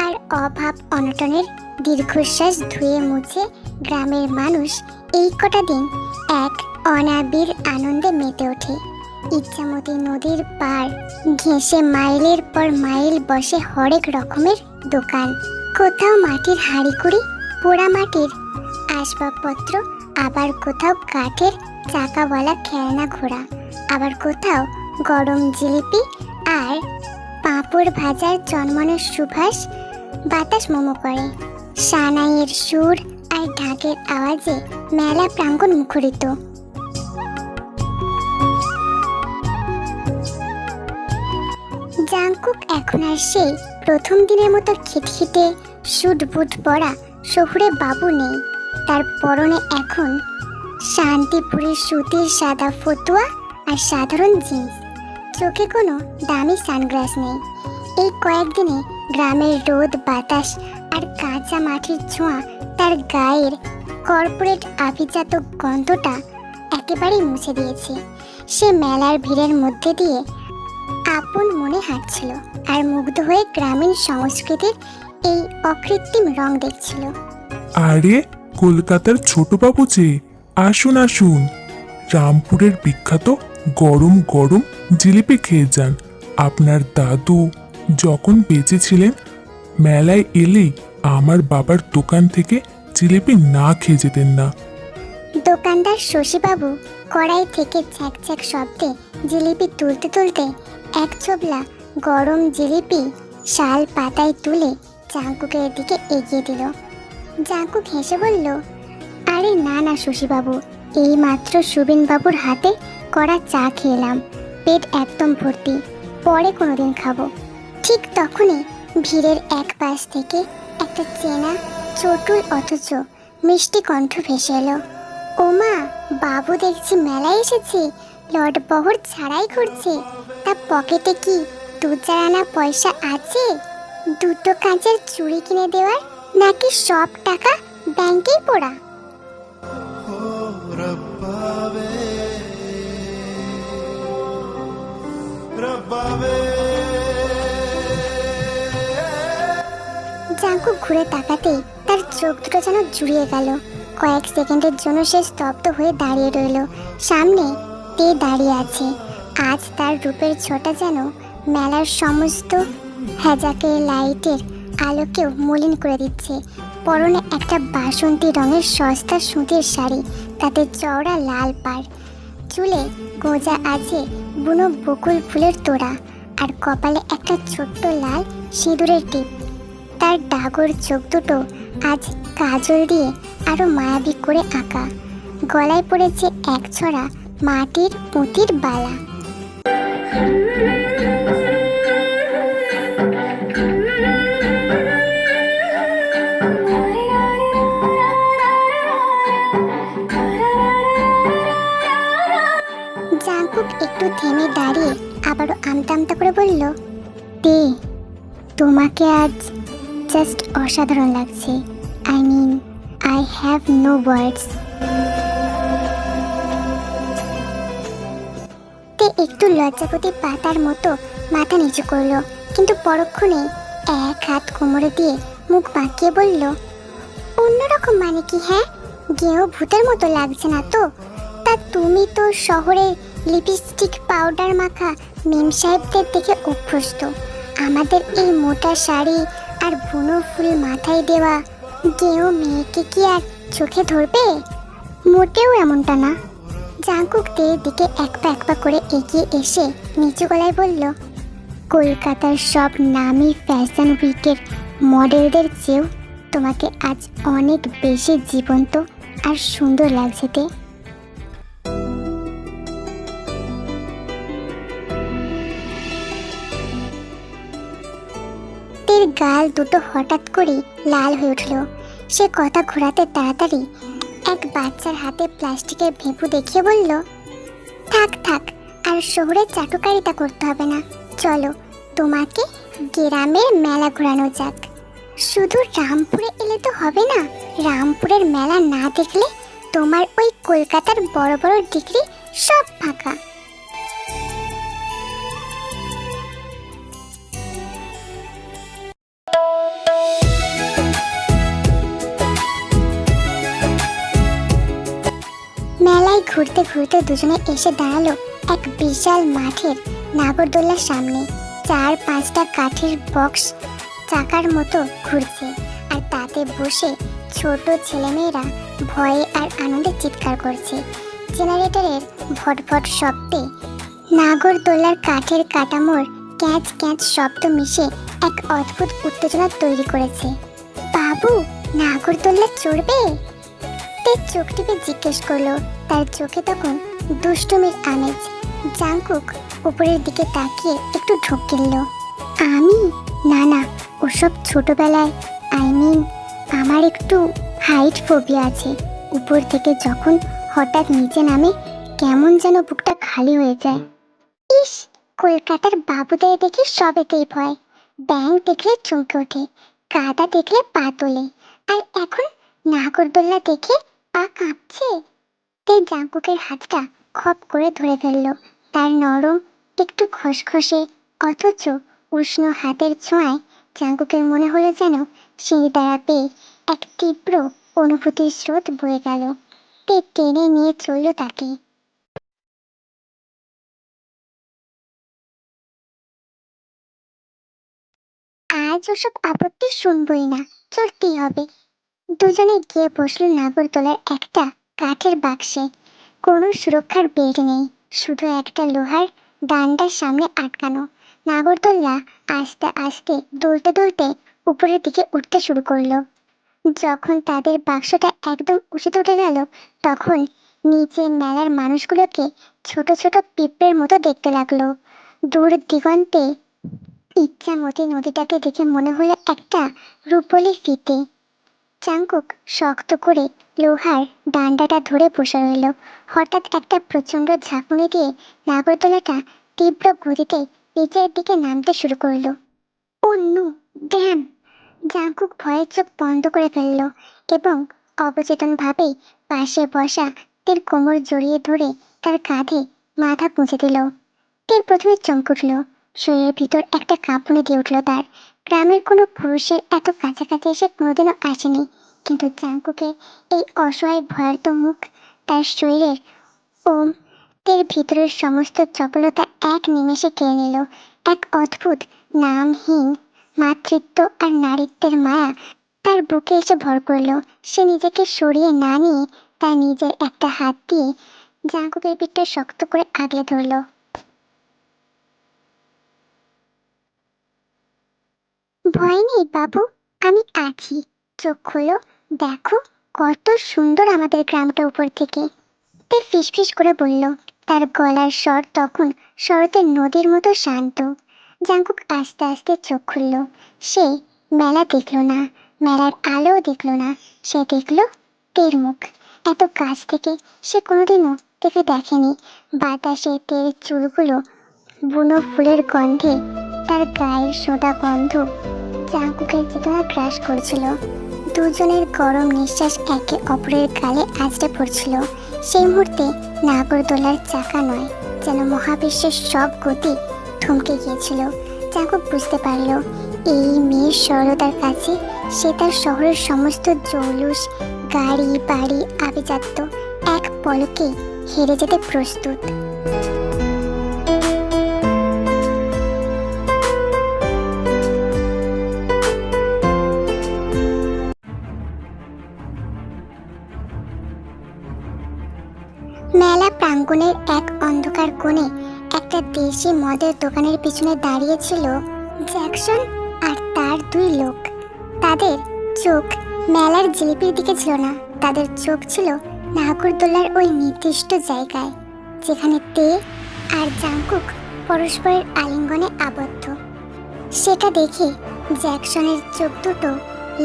আর অভাব অনটনের দীর্ঘশ্বাস ধুয়ে মুছে গ্রামের মানুষ এই কটা দিন এক অনাবিল আনন্দে মেতে ওঠে। ইচ্ছামতি নদীর পার ঘেঁষে মাইলের পর মাইল বসে হরেক রকমের দোকান। কোথাও মাটির হাঁড়িকুড়ি, পোড়া মাটির আসবাবপত্র, আবার কোথাও কাঠের চাকাওয়ালা খেলনা ঘোড়া, আবার কোথাও গরম জিলিপি আর পাঁপড় ভাজার জন্মনের সুবাস বাতাস মোমো করে। সানাইয়ের সুর আর ঢাকের আওয়াজে মেলা প্রাঙ্গণ মুখরিত। জাঙ্কুক এখন আর সেই প্রথম দিনের মতো খিটখিটে সুট বুট পরা শহুরে বাবু নেই। তার পরনে এখন শান্তিপুরের সুতির সাদা ফতুয়া আর সাধারণ জিন্স। চোখে কোনো দামি সানগ্লাস নেই। এই কয়েকদিনে গ্রামের রোদ, বাতাস আর কাঁচা মাটির ছোঁয়া তার গায়ের কর্পোরেট আভিজাত গন্ধটা একেবারেই মুছে দিয়েছে। সে মেলার ভিড়ের মধ্যে দিয়ে আপন মনে হাঁটছিল আর মুগ্ধ হয়ে গ্রামীণ সংস্কৃতির এই অকৃত্রিম রং দেখছিল। আরে কলকাতার ছোট বাবু যে, আসুন আসুন, রামপুরের বিখ্যাত গরম গরম জিলিপি খেয়ে যান। আপনার দাদু যখন বেঁচে ছিলেন, মেলায় এলেই আমার বাবার দোকান থেকে জিলিপি না খেয়ে যেতেন না। দোকানদার শশীবাবু কড়াই থেকে ঝ্যাক ঝ্যাক শব্দে জিলিপি তুলতে তুলতে এক ছোবলা গরম জিলিপি শাল পাতায় তুলে জাঙ্কুকের দিকে এগিয়ে দিল। জাঙ্কুক হেসে বলল, আরে না না শশীবাবু, এই মাত্র সুবিনবাবুর হাতে কড়া চা খেলাম, পেট একদম ভর্তি, পরে কোনোদিন খাবো। ঠিক তখনই ভিড়ের এক পাশ থেকে একটা চেনা চটুল অথচ মিষ্টি কণ্ঠ ভেসে এলো। ওমা, বাবু দেখছি মেলায় এসেছে, লট বহর ছাড়াই ঘুরছে। তা পকেটে কি 2-4 আনা পয়সা আছে? দুটো কাঁচের চুড়ি কিনে দেওয়ার, নাকি সব টাকা ব্যাংকেই পড়া? জাঙ্কুক ঘুরে তাকাতেই তার চোখ দুটো যেন জুড়িয়ে গেল। কয়েক সেকেন্ডের জন্য সে স্তব্ধ হয়ে দাঁড়িয়ে রইল। সামনে তে দাঁড়িয়ে আছে। আজ তার রূপের ছোটা যেন মেলার সমস্ত হ্যাজাকের লাইটের আলোকেও মলিন করে দিচ্ছে। পরনে একটা বাসন্তী রঙের সস্তা সুতির শাড়ি, তাতে চওড়া লাল পাড়, চুলে গোঁজা আছে বুনো বকুল ফুলের তোড়া, আর কপালে একটা ছোট্ট লাল সিঁদুরের টিপ। তার ডাগর চোখ দুটো আজ কাজল দিয়ে আরো মায়াবী করে আঁকা। গলায় পড়েছে এক ছড়া মাটির পুঁতির বালা। জাঙ্কুক একটু থেমে দাঁড়িয়ে আবারও আমতা আমতা করে বলল, তে, তোমাকে আজ জাস্ট অসাধারণ লাগছে। I I have no words. তে একটু লজ্জাপতি পাতার মতো মাথা নিচু করলো, কিন্তু পরক্ষণে এক হাত কোমরে দিয়ে মুখ বাঁকিয়ে বলল, অন্যরকম মানে কি? হ্যাঁ, গেঁয়ো ভূতের মতো লাগছে না তো? তা তুমি তো শহরে লিপস্টিক পাউডার মাখা মেম সাহেবদের দেখে অভ্যস্ত। আমাদের এই মোটা শাড়ি আর বুনো ফুল মাথায় দেওয়া গেঁয়ো মেয়েকে কি আর চোখে ধরবে? মোটেও এমনটা না। জাঙ্কুক তের দিকে এক পা করে এগিয়ে এসে নিচু গলায় বলল, কলকাতার সব নামি ফ্যাশন উইকের মডেলদের চেয়েও তোমাকে আজ অনেক বেশি জীবন্ত আর সুন্দর লাগছে তে। তের গাল দুটো হঠাৎ করে লাল হয়ে উঠল। সে কথা ঘোরাতে তাড়াতাড়ি এক বাচ্চার হাতে প্লাস্টিকের ভেঁপু দেখিয়ে বলল, থাক থাক, আর শহরে চাটুকারিতা করতে হবে না। চলো, তোমাকে গ্রামের মেলা ঘোরানো যাক। শুধু রামপুরে এলে তো হবে না, রামপুরের মেলা না দেখলে তোমার ওই কলকাতার বড় বড় ডিগ্রি সব ফাঁকা। মেলায় ঘুরতে ঘুরতে দুজনে এসে দাঁড়ালো এক বিশাল মাঠের নাগরদোল্লার সামনে। 4-5টা কাঠের বক্স চাকার মতো ঘুরছে, আর তাতে বসে ছোট ছেলেমেয়েরা ভয়ে আর আনন্দে চিৎকার করছে। জেনারেটরের ভটভট শব্দে নাগরদোল্লার কাঠের কাঠামোর ক্যাঁচ ক্যাঁচ শব্দ মিশে এক অদ্ভুত উত্তেজনা তৈরি করেছে। বাবু, নাগরদোল্লা চড়বে? তে চোখ টিপে জিজ্ঞেস করলো। তার চোখে তখন দুষ্টুমির আমেজ। জাঙ্কুক উপরের দিকে তাকিয়ে একটু ঢোক গেল। আমি? না না, ওসব ছোটবেলায়, আমার একটু হাইট ফোবিয়া আছে। উপর থেকে যখন হঠাৎ নিচে নামে কেমন যেন বুকটা খালি হয়ে যায়। ইস, কলকাতার বাবুদের দেখে সবেতেই ভয়। ব্যাঙ দেখলে চমকে ওঠে, কাদা দেখলে পা তোলে, আর এখন নাগরদোল্লা দেখে পা কাঁপছে। তে জাঙ্কুকের হাতটা খপ করে ধরে ফেলল। তার নরম, একটু খসখসে অথচ উষ্ণ হাতের ছোঁয়ায় জাঙ্কুকের মনে হলো যেন সিঁড়ি দ্বারা পেয়ে এক তীব্র অনুভূতির স্রোত বয়ে গেল। তে টেনে নিয়ে চলল তাকে। আজ ওসব আপত্তি শুনবই না, চলতেই হবে। দুজনে গিয়ে বসল নাগরদোলার একটা কাঠের বাক্সে। কোনো সুরক্ষার বেল্ট নেই, শুধু একটা লোহার ডান্ডার সামনে আটকানো। নাগরদোল্লা আস্তে আস্তে দুলতে দুলতে উপরের দিকে উঠতে শুরু করলো। যখন তাদের বাক্সটা একদম উঁচুতে উঠে গেল, তখন নিচে মেলার মানুষগুলোকে ছোট ছোট পিঁপড়ের মতো দেখতে লাগলো। দূর দিগন্তে ইচ্ছামতি নদীটাকে দেখে মনে হলো একটা রূপলি ফিতে। চাঙ্কুক শক্ত করে লোহার ডান্ডাটা ধরে বসে রইল। হঠাৎ একটা প্রচণ্ড ঝাঁকুনি দিয়ে নাগরদোলাটা তীব্র গতিতে নিচের দিকে নামতে শুরু করলো। ও নো, ড্যাম! জাঙ্কুক ভয়ে চোখ বন্ধ করে ফেলল এবং অবচেতনভাবেই পাশে বসা তের কোমর জড়িয়ে ধরে তার কাঁধে মাথা পুঁছে দিল। তের প্রথমে চমকে উঠল, শরীরের ভিতর একটা কাঁপুনি দিয়ে উঠল তার। গ্রামের কোনো পুরুষের এত কাছাকাছি এসে কোনোদিনও আসেনি, কিন্তু জাঙ্কুকের এই অসহায় ভয়ার্ত মুখ তার শরীরের ওম তের ভিতরের সমস্ত চপলতা এক নিমেষে কেড়ে নিল। এক অদ্ভুত নামহীন মাতৃত্ব আর নারীত্বের মায়া তার বুকে এসে ভর করল। সে নিজেকে সরিয়ে না নিয়ে তার নিজের একটা হাত দিয়ে জাঙ্কুকের পিঠটা শক্ত করে আগলে ধরল। ভয় নেই বাবু, আমি আছি। চোখ খোলো, দেখো কত সুন্দর আমাদের গ্রামটা উপর থেকে। তে ফিসফিস করে বলল। তার গলার স্বর তখন শরতের নদীর মতো শান্ত। জাঙ্কুক আস্তে আস্তে চোখ খুলল। সে মেলা দেখল না, মেলার আলো দেখল না, সে দেখল তের মুখ। এত কাছ থেকে সে কোনোদিনও তেকে দেখেনি। বাতাসে তের চুলগুলো বুনো ফুলের গন্ধে, তার গায়ের সোঁদা গন্ধ জাঙ্কুকের চেতনা গ্রাস করছিল। দুজনের গরম নিঃশ্বাস একে অপরের গালে আঁচড়ে পড়ছিল। সেই মুহূর্তে নাগরদোলার চাকা নয়, যেন মহাবিশ্বের সব গতি থমকে গিয়েছিল। জাঙ্কুক বুঝতে পারল এই মেয়ের সরলতার কাছে সে তার শহরের সমস্ত জৌলুস, গাড়ি বাড়ি আভিজাত্য এক পলকে হেরে যেতে প্রস্তুত। মেলা প্রাঙ্গণের এক অন্ধকার কোণে একটা দেশি মদের দোকানের পিছনে দাঁড়িয়েছিল জ্যাকসন আর তার দুই লোক। তাদের চোখ মেলার জিলিপির দিকে ছিল না, তাদের চোখ ছিল নাগরদোলার ওই নির্দিষ্ট জায়গায় যেখানে তে আর জাঙ্কুক পরস্পরের আলিঙ্গনে আবদ্ধ। সেটা দেখে জ্যাকসনের চোখ দুটো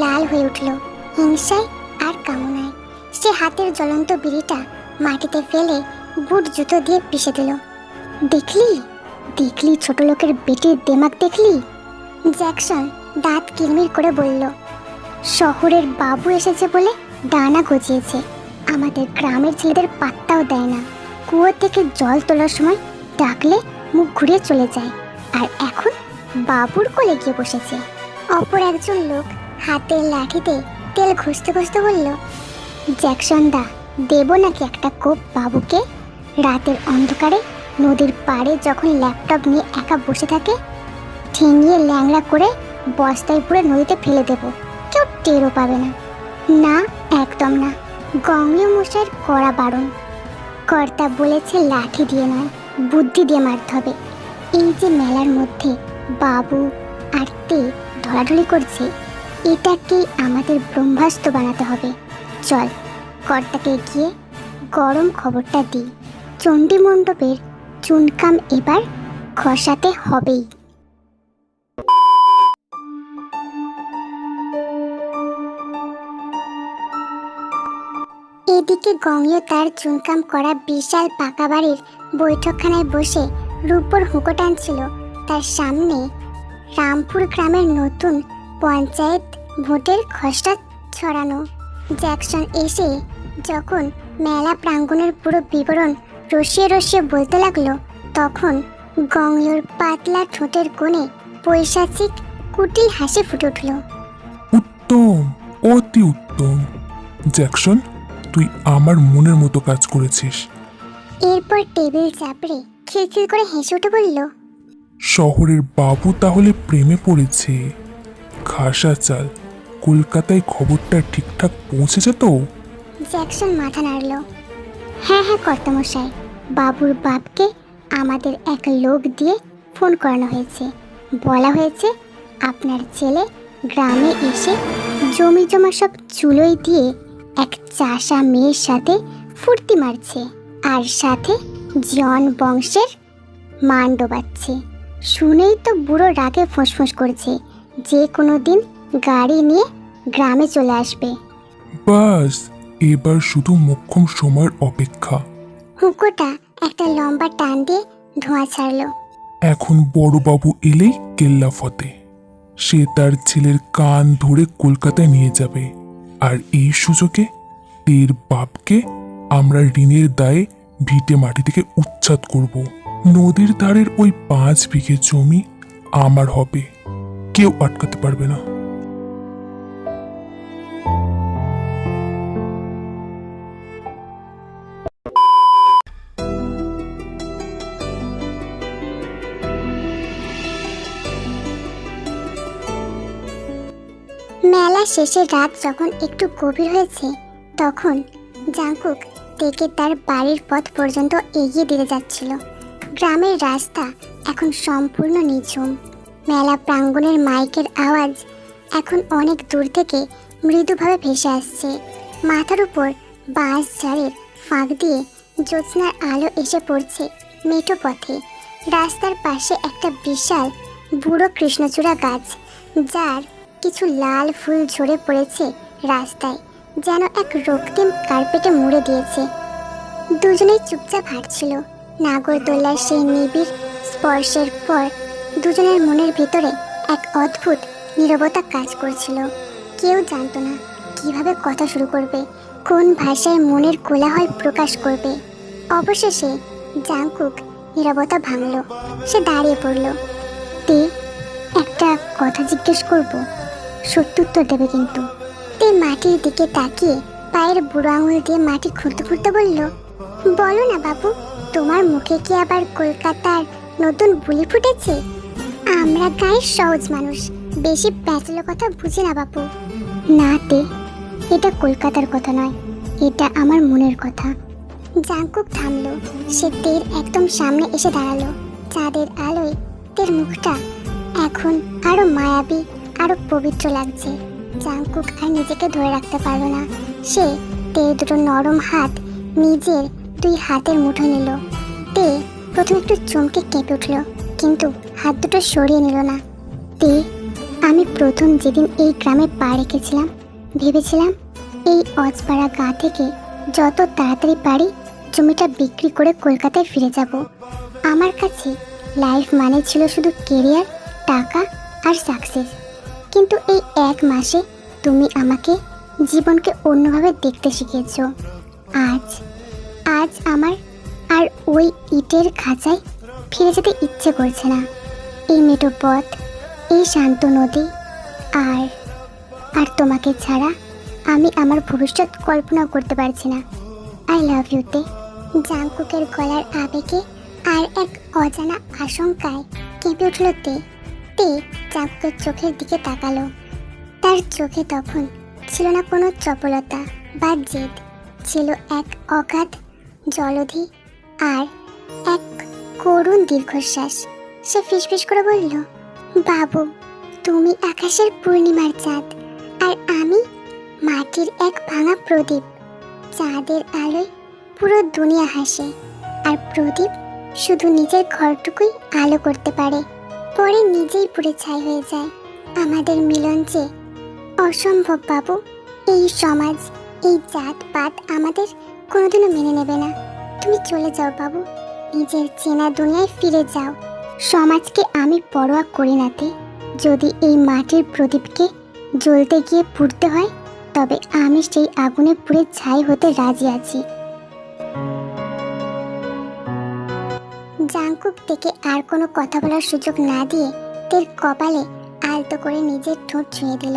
লাল হয়ে উঠল হিংসায় আর কামনায়। সে হাতের জ্বলন্ত বিড়িটা মাটিতে ফেলে বুট জুতো দিয়ে পিষে দিল। দেখলি দেখলি ছোট লোকের বেটির দেমাক দেখলি? জ্যাকসন দাঁত কিরমির করে বলল, শহরের বাবু এসেছে বলে ডানা গজিয়েছে, আমাদের গ্রামের ছেলেদের পাত্তাও দেয় না। কুয়ো থেকে জল তোলার সময় ডাকলে মুখ ঘুরিয়ে চলে যায়, আর এখন বাবুর কোলে গিয়ে বসেছে। অপর একজন লোক হাতের লাঠিতে তেল ঘষতে ঘষতে বলল, জ্যাকসন দা, দেব নাকি একটা কোপ বাবুকে? রাতের অন্ধকারে নদীর পাড়ে যখন ল্যাপটপ নিয়ে একা বসে থাকে, ঠেঙিয়ে ল্যাংড়া করে বস্তায় পুরে নদীতে ফেলে দেব, কেউ টেরও পাবে না। না, একদম না, গঙ্গীয় মশাইয়ের কড়া বারণ। কর্তা বলেছে লাঠি দিয়ে নয়, বুদ্ধি দিয়ে মারতে হবে। এই যে মেলার মধ্যে বাবু আর তে ঢলাঢলি করছে, এটাকে আমাদের ব্রহ্মাস্ত্র বানাতে হবে। চল, কর্তাকে গিয়ে গরম খবরটা দিই। চণ্ডী মণ্ডপের চুনকাম এবার খসাতে হবেই। এদিকে গঙ্গীয় তার চুনকাম করা বিশাল পাকা বাড়ির বৈঠকখানায় বসে রূপর হুঁকো টানছিল। তার সামনে রামপুর গ্রামের নতুন পঞ্চায়েত ভোটের খসড়া ছড়ানো। জ্যাকসন এসে যখন মেলা প্রাঙ্গণের পুরো বিবরণ রসিয়ে রসিয়ে বলতে লাগলো, তখন গঙ্গীয়র পাতলা ঠোঁটের কোণে পৈশাচিক কুটিল হাসি ফুটে উঠল। উত্তম, অতি উত্তম। জ্যাকসন, তুই আমার মনের মতো কাজ করেছিস। এরপর টেবিল চাপড়ে খিলখিল করে হেসে উঠে বলল, শহরের বাবু তাহলে প্রেমে পড়েছে। খাসা চাল, কলকাতায় খবরটা ঠিকঠাক পৌঁছেছে তো? জ্যাকসন মাথা নাড়ল। হ্যাঁ হ্যাঁ কর্তামশাই, বাবুর বাপকে আমাদের এক লোক দিয়ে ফোন করানো হয়েছে। বলা হয়েছে আপনার ছেলে গ্রামে এসে জমি জমা সব চুলোয় দিয়ে এক চাষা মেয়ের সাথে ফুর্তি মারছে, আর সাথে জন বংশের মান ডোবাচ্ছে। শুনেই তো বুড়ো রাগে ফোঁসফোঁস করছে, যে কোনো দিন গাড়ি নিয়ে গ্রামে চলে আসবে। বাস, এবার শুধু মোক্ষম সময়ের অপেক্ষা। হুঁকোটা একটা লম্বা টান দিয়ে ধোঁয়া ছাড়লো। এখন বড়বাবু এলেই কেল্লা ফতে। সে তার ছেলের কান ধরে কলকাতায় নিয়ে যাবে, আর এই সুযোগে তের বাপকে আমরা ঋণের দায়ে ভিটে মাটি থেকে উচ্ছেদ করব। নদীর ধারের ওই 5 বিঘে জমি আমার হবে, কেউ আটকাতে পারবে না। মেলা শেষের রাত যখন একটু গভীর হয়েছে, তখন জাঙ্কুক তেকে তার বাড়ির পথ পর্যন্ত এগিয়ে দিয়ে যাচ্ছিল। গ্রামের রাস্তা এখন সম্পূর্ণ নিঝুম। মেলা প্রাঙ্গণের মাইকের আওয়াজ এখন অনেক দূর থেকে মৃদুভাবে ভেসে আসছে। মাথার উপর বাঁশ ঝাড়ের ফাঁক দিয়ে জ্যোৎস্নার আলো এসে পড়ছে মেঠো পথে। রাস্তার পাশে একটা বিশাল বুড়ো কৃষ্ণচূড়া গাছ, যার কিছু লাল ফুল ঝরে পড়েছে রাস্তায়, যেন এক রক্তিম কার্পেটে মুড়ে দিয়েছে। দুজনেই চুপচাপ হাঁটছিল। নাগরদোলার সেই নিবিড় স্পর্শের পর দুজনের মনের ভিতরে এক অদ্ভুত নীরবতা কাজ করছিল। কেউ জানতো না কিভাবে কথা শুরু করবে, কোন ভাষায় মনের কোলাহল প্রকাশ করবে। অবশেষে জাংকুক নীরবতা ভাঙল। সে দাঁড়িয়ে পড়ল। তে, একটা কথা জিজ্ঞেস করব, সত্যুত্তর দেবে কিন্তু। তে মাটির দিকে তাকিয়ে পায়ের বুড়ো আঙুল দিয়ে মাটি খুঁড়তে খুঁড়তে বলল, বলো না বাবু, তোমার মুখে কি আবার কলকাতার নতুন বুলি ফুটেছে? আমরা গায়ের সহজ মানুষ, বেশি প্যাচলো কথা বুঝি না বাপু। না তে, এটা কলকাতার কথা নয়, এটা আমার মনের কথা। জাংকুক থামলো। সে তের একদম সামনে এসে দাঁড়ালো। চাঁদের আলোয় তের মুখটা এখন আরো মায়াবী, আরো পবিত্র লাগছে। জাংকুক আর নিজেকে ধরে রাখতে পারলো না। সে তের দুটো নরম হাত নিজের 2 হাতের মুঠো নিল। তে প্রথমে একটু চমকে কেঁপে উঠল, কিন্তু হাত দুটো সরিয়ে নিল না। তে, আমি প্রথম যেদিন এই গ্রামে পা রেখেছিলাম, ভেবেছিলাম এই অজপাড়া গা থেকে যত তাড়াতাড়ি পারি জমিটা বিক্রি করে কলকাতায় ফিরে যাব। আমার কাছে লাইফ মানে ছিল শুধু কেরিয়ার, টাকা আর সাকসেস। কিন্তু এই 1 মাসে তুমি আমাকে জীবনকে অন্যভাবে দেখতে শিখিয়েছ। আজ আজ আমার আর ওই ইটের খাঁচায় ফিরে যেতে ইচ্ছে করছে না। এই মেঠো পথ, এই শান্ত নদী, আর আর তোমাকে ছাড়া আমি আমার ভবিষ্যৎ কল্পনা করতে পারছি না। আই লাভ ইউ তে। জাংকুকের গলার আবেগে আর এক অজানা আশঙ্কায় কেঁপে উঠল তে। তে জাংকুকের চোখের দিকে তাকালো। তার চোখে তখন ছিল না কোনো চপলতা বা জেদ, ছিল এক অগাধ জলধি আর এক করুণ দীর্ঘশ্বাস। সে ফিসফিস করে বলল, বাবু, তুমি আকাশের পূর্ণিমার চাঁদ, আর আমি মাটির এক ভাঙা প্রদীপ। চাঁদের আলোয় পুরো দুনিয়া হাসে, আর প্রদীপ শুধু নিজের ঘরটুকুই আলো করতে পারে, পরে নিজেই পুড়ে ছাই হয়ে যায়। আমাদের মিলন যে অসম্ভব বাবু। এই সমাজ, এই জাতপাত আমাদের কোনোদিনও মেনে নেবে না। তুমি চলে যাও বাবু, নিজের চেনা দুনিয়ায় ফিরে যাও। সমাজকে আমি পরোয়া করি নাতে। যদি এই মাটির প্রদীপকে জ্বলতে গিয়ে পুড়তে হয়, তবে আমি সেই আগুনে পুড়ে ছাই হতে রাজি আছি। জাংকুক থেকে আর কোনো কথা বলার সুযোগ না দিয়ে তের কপালে আলতো করে নিজের ঠোঁট ছুঁয়ে দিল।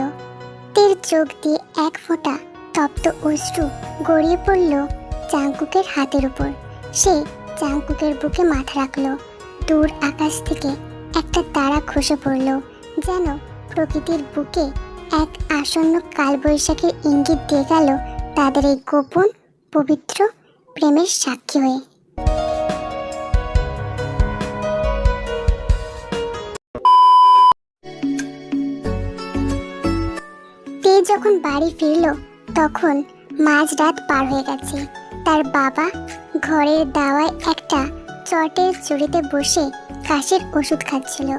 তের চোখ দিয়ে এক ফোঁটা তপ্ত অশ্রু গড়িয়ে পড়ল জাংকুকের হাতের উপর। সে জাংকুকের বুকে মাথা রাখলো। দূর আকাশ থেকে একটা তারা খসে পড়ল, যেন প্রকৃতির বুকে এক আসন্ন কালবৈশাখীর ইঙ্গিত দিয়ে গেল তাদের এই গোপন পবিত্র প্রেমের সাক্ষী হয়ে। তে যখন বাড়ি ফিরল, তখন মাঝরাত পার হয়ে গেছে। তার বাবা ঘরের দাওয়ায় একটা চটের চুড়িতে বসে কাশির ওষুধ খাচ্ছিল।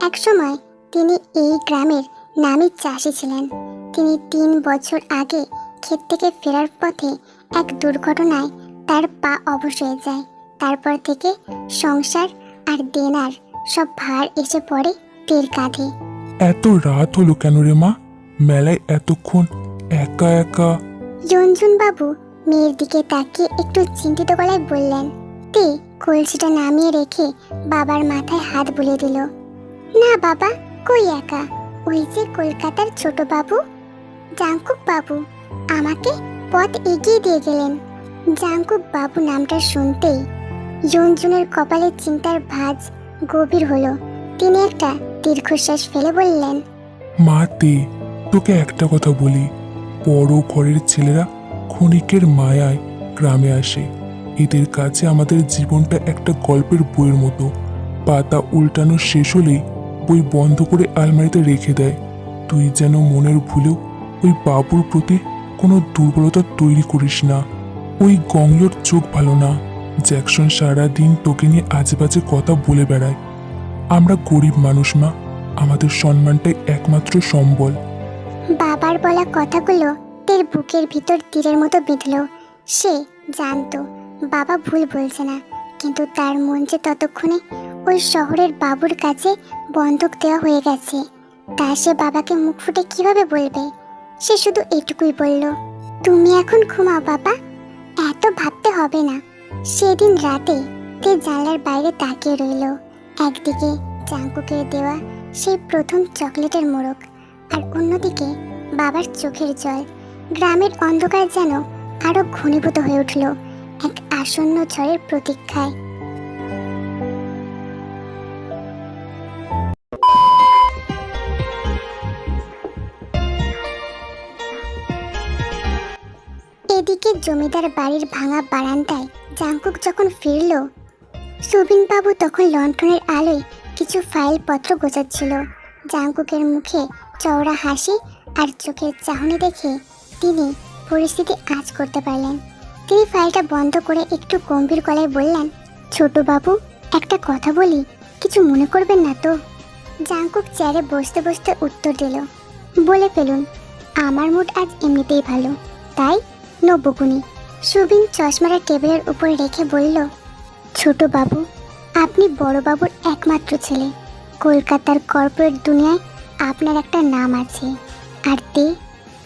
একসময় তিনি এই গ্রামের নামী চাষি ছিলেন। তিনি 3 বছর আগে ক্ষেত থেকে ফেরার পথে এক দুর্ঘটনায় তার পা অবশ হয়ে যায়। তারপর থেকে সংসার আর দেনার সব ভার এসে পড়ে তের কাঁধে। এত রাত হলো কেন রে মা? মেলায় এতক্ষণ একা একা? রঞ্জন বাবু মেয়ের দিকে তাকিয়ে একটু চিন্তিত গলায় বললেন। তে কলসিটা নামিয়ে রেখে বাবার মাথায় হাত বুলিয়ে দিল। না বাবা, কই একা, ওই যে কলকাতার ছোট বাবু, জাংকুক বাবু আমাকে পথ এগিয়ে দিয়ে গেলেন। জাংকুক বাবু নামটা শুনতেই রঞ্জনের কপালে চিন্তার ভাঁজ গভীর হলো। তিনি একটা দীর্ঘশ্বাস ফেলে বললেন, মা তে, তোকে একটা কথা বলি, বড় ঘরের ছেলেরা ক্ষণিকের মায়ায় গ্রামে আসে। এদের কাছে আমাদের জীবনটা একটা গল্পের বইয়ের মতো। পাতা উল্টানো শেষ হলেই বই বন্ধ করে আলমারিতে রেখে দেয়। তুই যেন মনের ভুলেও ওই বাবুর প্রতি কোনো দুর্বলতা তৈরি করিস না। ওই গংলোর চোখ ভালো না। জ্যাকসন সারাদিন তোকে নিয়ে আজেবাজে কথা বলে বেড়ায়। আমরা গরিব মানুষ মা, আমাদের সম্মানটাই একমাত্র সম্বল। বাবার বলা কথাগুলো তের বুকের ভিতর তীরের মতো বিঁধল। সে জানতো বাবা ভুল বলছে না, কিন্তু তার মন যে ততক্ষণে ওই শহরের বাবুর কাছে বন্ধক দেওয়া হয়ে গেছে। তা সে বাবাকে মুখ ফুটে কিভাবে বলবে? সে শুধু এটুকুই বলল, তুমি এখন ঘুমাও বাবা, এত ভাবতে হবে না। সেদিন রাতে তে জানলার বাইরে তাকিয়ে রইল। একদিকে জাঙ্কুকের দেওয়া সেই প্রথম চকলেটের মোড়ক, আর অন্যদিকে বাবার চোখের জল। গ্রামের অন্ধকার যেন আরো ঘনীভূত হয়ে উঠল এক আসন্ন ঝড়ের প্রতীক্ষায়। এদিকে জমিদার বাড়ির ভাঙা বারান্দায় জাঙ্কুক যখন ফিরল, সুবিন বাবু তখন লণ্ঠনের আলোয় কিছু ফাইল পত্র গোছাচ্ছিল। জাঙ্কুকের মুখে চওড়া হাসি আর চোখের চাহনি দেখে তিনি পরিস্থিতি আঁচ করতে পারলেন। তিনি ফাইলটা বন্ধ করে একটু গম্ভীর গলায় বললেন, ছোট বাবু, একটা কথা বলি, কিছু মনে করবেন না তো? জাঙ্কুক চেয়ারে বসতে বসতে উত্তর দিল, বলে ফেলুন, আমার মুড আজ এমনিতেই ভালো, তাই নব্বগুণী। সুবিন চশমাটা টেবিলের উপর রেখে বলল, ছোট বাবু, আপনি বড় বাবুর একমাত্র ছেলে। কলকাতার কর্পোরেট দুনিয়ায় আপনার একটা নাম আছে। আর তে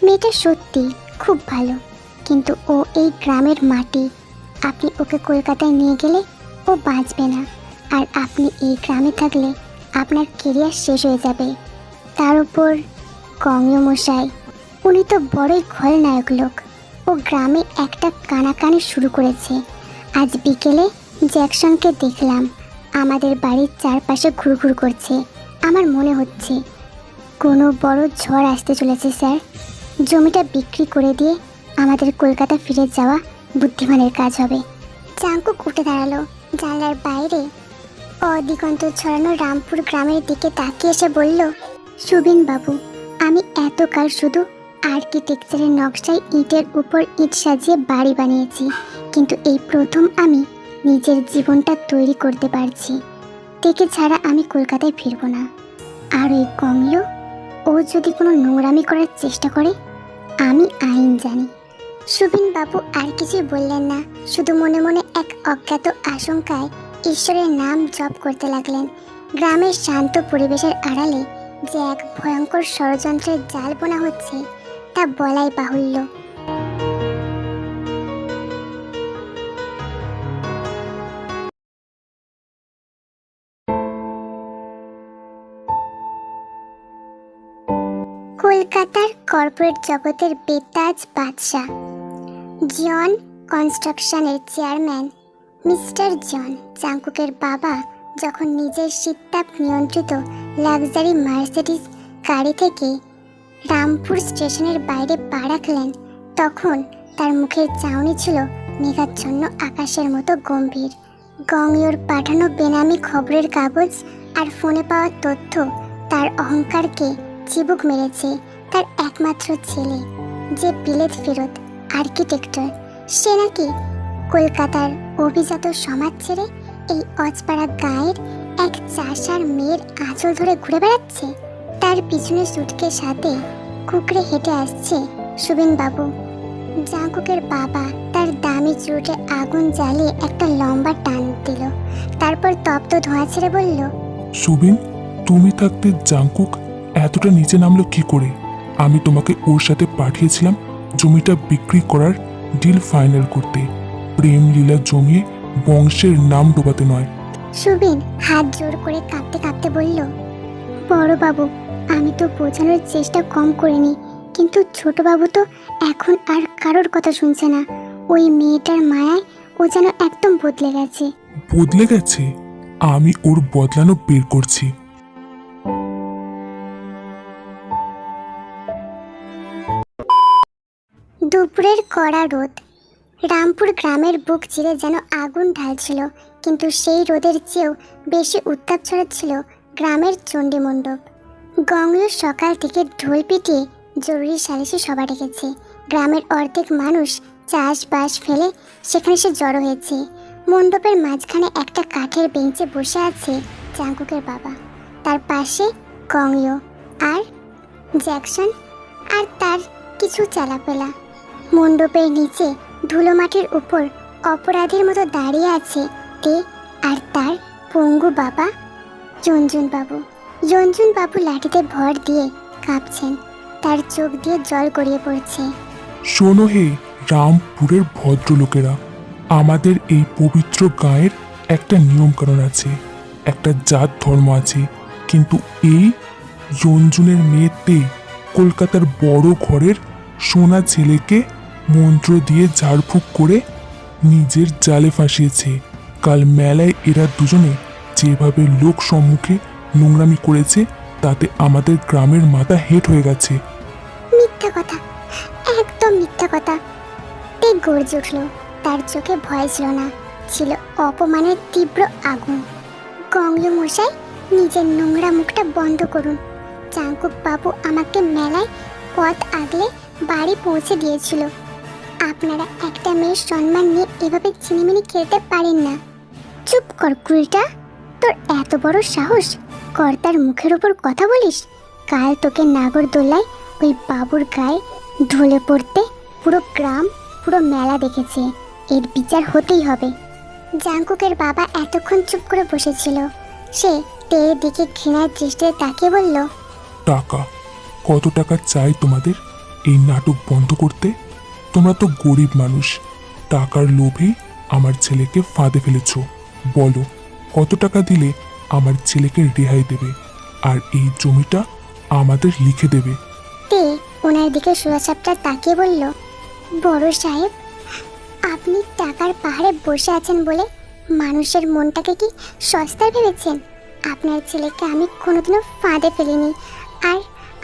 মেয়েটা সত্যি খুব ভালো, কিন্তু ও এই গ্রামের মাটি। আপনি ওকে কলকাতায় নিয়ে গেলে ও বাঁচবে না, আর আপনি এই গ্রামে থাকলে আপনার কেরিয়ার শেষ হয়ে যাবে। তার উপর গঙ্গীয় মশাই, উনি তো বড়ই খলনায়ক লোক। ও গ্রামে একটা কানাকানি শুরু করেছে। আজ বিকেলে জ্যাকসনকে দেখলাম আমাদের বাড়ির চারপাশে ঘুরঘুর করছে। আমার মনে হচ্ছে কোনো বড় ঝড় আসতে চলেছে স্যার। জমিটা বিক্রি করে দিয়ে আমাদের কলকাতা ফিরে যাওয়া বুদ্ধিমানের কাজ হবে। জাঙ্কুক উঠে দাঁড়ালো। জানলার বাইরে অদিগন্ত ছড়ানো রামপুর গ্রামের দিকে তাকিয়ে এসে বলল, সুবিন বাবু, আমি এতকাল শুধু আর্কিটেকচারের নকশায় ইটের উপর ইট সাজিয়ে বাড়ি বানিয়েছি, কিন্তু এই প্রথম আমি নিজের জীবনটা তৈরি করতে পারছি। তেকে ছাড়া আমি কলকাতায় ফিরব না। আর ওই কমলো, ও যদি কোনো নোংরামি করার চেষ্টা করে, আমি আইন জানি। সুবিন বাবু আর কিছুই বললেন না, শুধু মনে মনে এক অজ্ঞাত আশঙ্কায় ঈশ্বরের নাম জপ করতে লাগলেন। গ্রামের শান্ত পরিবেশের আড়ালে যে এক ভয়ঙ্কর ষড়যন্ত্রের জাল বোনা হচ্ছে তা বলাই বাহুল্য। কলকাতার কর্পোরেট জগতের বেতাজ বাদশাহ জন কনস্ট্রাকশনের চেয়ারম্যান মিস্টার জন জাঙ্কুকের বাবা যখন নিজের শীততাপ নিয়ন্ত্রিত লাক্সারি মার্সিডিজ গাড়ি থেকে রামপুর স্টেশনের বাইরে পা রাখলেন, তখন তার মুখের চাউনি ছিল মেঘাচ্ছন্ন আকাশের মতো গম্ভীর। গঙ্গীয়র পাঠানো বেনামি খবরের কাগজ আর ফোনে পাওয়া তথ্য তার অহংকারকে চিবুক মেরেছে। তার একমাত্র ছেলে, যে বিলেত ফেরত আর্কিটেক্টর, সে নাকি কলকাতার অভিজাত সমাজ ছেড়ে এই অজপাড়া গাঁয়ের এক চাষার মেয়ের আঁচল ধরে ঘুরে বেড়াচ্ছে। তার পিছনে সুটকের সাথে কুকড়ে হেঁটে আসছে সুবিন বাবু। জাঙ্কুকের বাবা তার দামি চুরুটে আগুন জ্বালিয়ে একটা লম্বা টান দিল, তারপর তপ্ত ধোঁয়া ছেড়ে বলল, সুবিন, তুমি থাকতে জাঙ্কুক এতটা নিচে নামলো কি করে? আমি তোমাকে ওর সাথে পাঠিয়েছিলাম জমিটা বিক্রি করার ডিল ফাইনাল করতে, প্রেম লীলা জমিয়ে বংশের নাম ডোবাতে নয়। সুবিন হাত জোর করে কাঁপতে কাঁপতে বলল, বড় বাবু, আমি তো বোঝানোর চেষ্টা কম করিনি, কিন্তু ছোট বাবু তো এখন আর কারোর কথা শুনছে না। ওই মেয়েটার মায়ায় ও যেন একদম বদলে গেছে। বদলে গেছে? আমি ওর বদলানো বের করছি। দুপুরের কড়া রোদ রামপুর গ্রামের বুক চিরে যেন আগুন ঢালছিল, কিন্তু সেই রোদের চেয়েও বেশি উত্তাপ ছড়াচ্ছিল গ্রামের চণ্ডী মণ্ডপ। গঙ্গীয় সকাল থেকে ঢোল পিটিয়ে জরুরি সালিশি সভা ডেকেছে। গ্রামের অর্ধেক মানুষ চাষবাস ফেলে সেখানে সে জড়ো হয়েছে। মণ্ডপের মাঝখানে একটা কাঠের বেঞ্চে বসে আছে জাঙ্কুকের বাবা, তার পাশে গঙ্গীয় আর জ্যাকসন আর তার কিছু চালাপেলা। মণ্ডপের নিচে ধুলো মাটির উপর অপরাধীর মতো দাঁড়িয়ে আছে তে আর তার পঙ্গু বাবা রঞ্জন বাবু। রঞ্জন বাবু লাঠিতে ভর দিয়ে কাঁপছেন, তার চোখ দিয়ে জল গড়িয়ে পড়ছে। শোনো হে রামপুরের ভদ্রলোকেরা, আমাদের এই পবিত্র গাঁয়ের একটা নিয়মকানুন আছে, একটা জাত ধর্ম আছে, কিন্তু এই রঞ্জুনের মেয়েতে কলকাতার বড় ঘরের সোনা ছেলেকে মন্ত্র দিয়ে ঝাড়ফুঁক করে নিজের জালে ফাঁসিয়েছে। কাল মেলায় এরা দুজনে যেভাবে লোক সম্মুখে নোংরামি করেছে তাতে আমাদের গ্রামের মাথা হেঁট হয়ে গেছে। মিথ্যা কথা, একদম মিথ্যা কথা। তে গর্জে উঠল। তার চোখে ভয় ছিল না, ছিল অপমানের তীব্র আগুন। গঙ্গু মশাই, নিজের নোংরা মুখটা বন্ধ করুন। জাঙ্কুক বাবু আমাকে মেলায় পথ আগলে বাড়ি পৌঁছে দিয়েছিল। আপনারা একটা মেয়ের সম্মান নিয়ে এভাবে চিনিমিনি খেলতে পারেন না। চুপ কর কুলটা, তোর এত বড় সাহস, কর্তার মুখের ওপর কথা বলিস? কাল তোকে নাগরদোলায় ওই বাবুর গায়ে ঢলে পড়তে পুরো গ্রাম, পুরো মেলা দেখেছে। এর বিচার হতেই হবে। জাঙ্কুকের বাবা এতক্ষণ চুপ করে বসেছিল। সে তের দিকে ঘৃণার দৃষ্টিতে তাকিয়ে বলল, টাকা, কত টাকা চাই তোমাদের এই নাটক বন্ধ করতে? তোমরা তো গরিব মানুষ, টাকার লোভেই আমার ছেলেকে ফাঁদে ফেলেছ। বলো, কত টাকা দিলে আমার ছেলেকে রেহাই দেবে আর এই জমিটা আমাদের লিখে দেবে? তে ওনার দিকে সোজাসাপটা তাকিয়ে বলল, বড় সাহেব, আপনি টাকার পাহাড়ে বসে আছেন বলে মানুষের মনটাকে কি সস্তা ভেবেছেন? আপনার ছেলেকে আমি কোনোদিনও ফাঁদে ফেলিনি, আর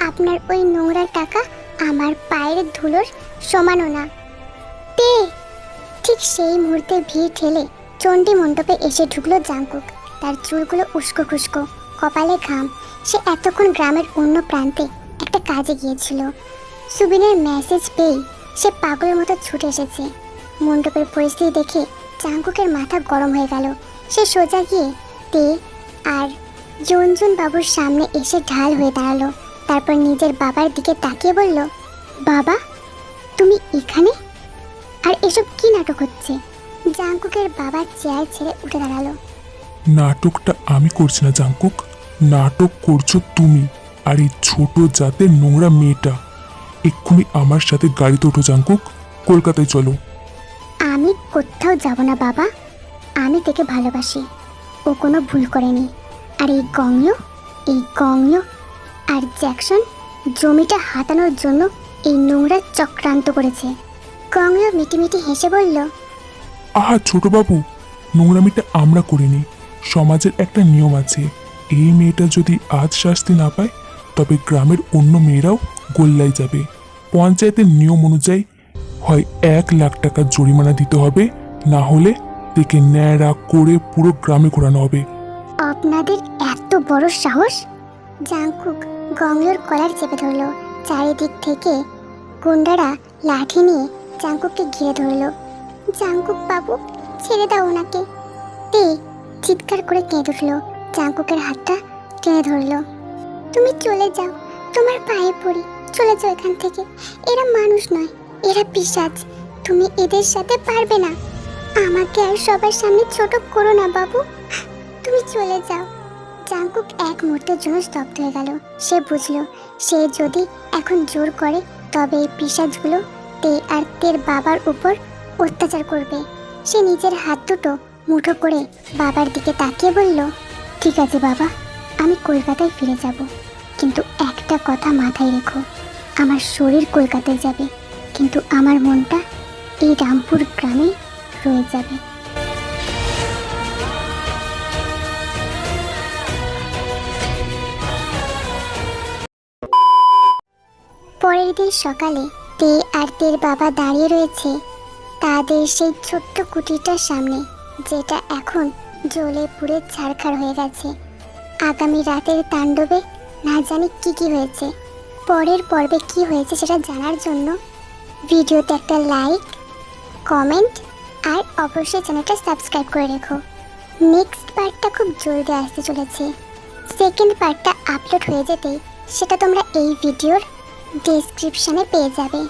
আপনার ওই নোংরা টাকা আমার পায়ের ধুলোর সমানও না। তে ঠিক সেই মুহূর্তে ভিড় ঠেলে চণ্ডী মণ্ডপে এসে ঢুকলো জাঙ্কুক। তার চুলগুলো উস্কো খুস্কো, কপালে ঘাম। সে এতক্ষণ গ্রামের অন্য প্রান্তে একটা কাজে গিয়েছিল। সুবিনের মেসেজ পেয়ে সে পাগলের মতো ছুটে এসেছে। মণ্ডপের পরিস্থিতি দেখে জাঙ্কুকের মাথা গরম হয়ে গেল। সে সোজা গিয়ে তে আর জঞ্জুন বাবুর সামনে এসে ঢাল হয়ে দাঁড়ালো। তারপর নিজের বাবার দিকে তাকিয়ে বলল, বাবা, তুমি এখানে? আর এসব কি নাটক হচ্ছে? জাঙ্কুকের বাবা চেয়ার ছেড়ে উঠে দাঁড়ালো। নাটকটা আমি করছি না জাঙ্কুক, নাটক করছো তুমি আর এই ছোট জাতের নোংরা মেয়েটা। এক্ষুনি আমার সাথে গাড়িতে ওঠো জাঙ্কুক, কলকাতায় চলো। আমি কোথাও যাব না বাবা, আমি তাকে ভালোবাসি। ও কোনো ভুল করেনি। আর এই গংয় আর জ্যাকসন জমিটা হাতানোর জন্য এই নোংরা চক্রান্ত করেছে। গংয় মিটিমিটি হেসে বলল, আহা ছোটবাবু, নোংরামিটা আমরা করিনি। সমাজের একটা নিয়ম আছে, এই মেয়েটা যদি আজ শাস্তি না পায় তবে গ্রামের অন্য মেয়েরাও গোল্লায় যাবে। পঞ্চায়েতের নিয়ম অনুযায়ী হয় 1,00,000 টাকা জরিমানা দিতে হবে, না হলে তাকে ন্যাড়া করে পুরো গ্রামে ঘোরানো হবে। আপনাদের এত বড় সাহস! জাঙ্কুক গংয়র কলার চেপে ধরল। চারিদিক থেকে গুন্ডারা লাঠি নিয়ে জাঙ্কুককে ঘিরে ধরল। জাঙ্কুক বাবু, ছেড়ে দাও ওনাকে। তে চিৎকার করে কেঁদে উঠল। জাঙ্কুকের হাতটা টেনে ধরল। তুমি চলে যাও, তোমার পায়ে পড়ি, চলে যাও এখান থেকে। এরা মানুষ নয়, এরা পিশাচ। তুমি এদের সাথে পারবে না। আমাকে আর সবার সামনে ছোট করো না বাবু, তুমি চলে যাও। জাঙ্কুক এক মুহূর্তের জন্য স্তব্ধ হয়ে গেল। সে বুঝল, সে যদি এখন জোর করে তবে এই পিশাচগুলো তে আর তের বাবার উপর অত্যাচার করবে। সে নিজের হাত দুটো মুঠো করে বাবার দিকে তাকিয়ে বলল, ঠিক আছে বাবা, আমি কলকাতায় ফিরে যাব, কিন্তু একটা কথা মাথায় রেখো, আমার শরীর কলকাতায় যাবে, কিন্তু আমার মনটা এই রামপুর গ্রামে রয়ে যাবে। পরের দিন সকালে তে আর তের বাবা দাঁড়িয়ে রয়েছে তাদের সেই ছোট্ট কুটিরটার সামনে, যেটা এখন জ্বলে পুড়ে ছারখার হয়ে গেছে। আগামী রাতের তাণ্ডবে না জানি কি হয়েছে। পরের পর্বে কি হয়েছে সেটা জানার জন্য ভিডিওতে একটা লাইক, কমেন্ট আর অবশ্যই চ্যানেলটা সাবস্ক্রাইব করে রেখো। নেক্সট পার্টটা খুব জলদি আসতে চলেছে। সেকেন্ড পার্টটা আপলোড হয়ে যেতেই সেটা তোমরা এই ভিডিওর ডেসক্রিপশনে পেয়ে যাবে।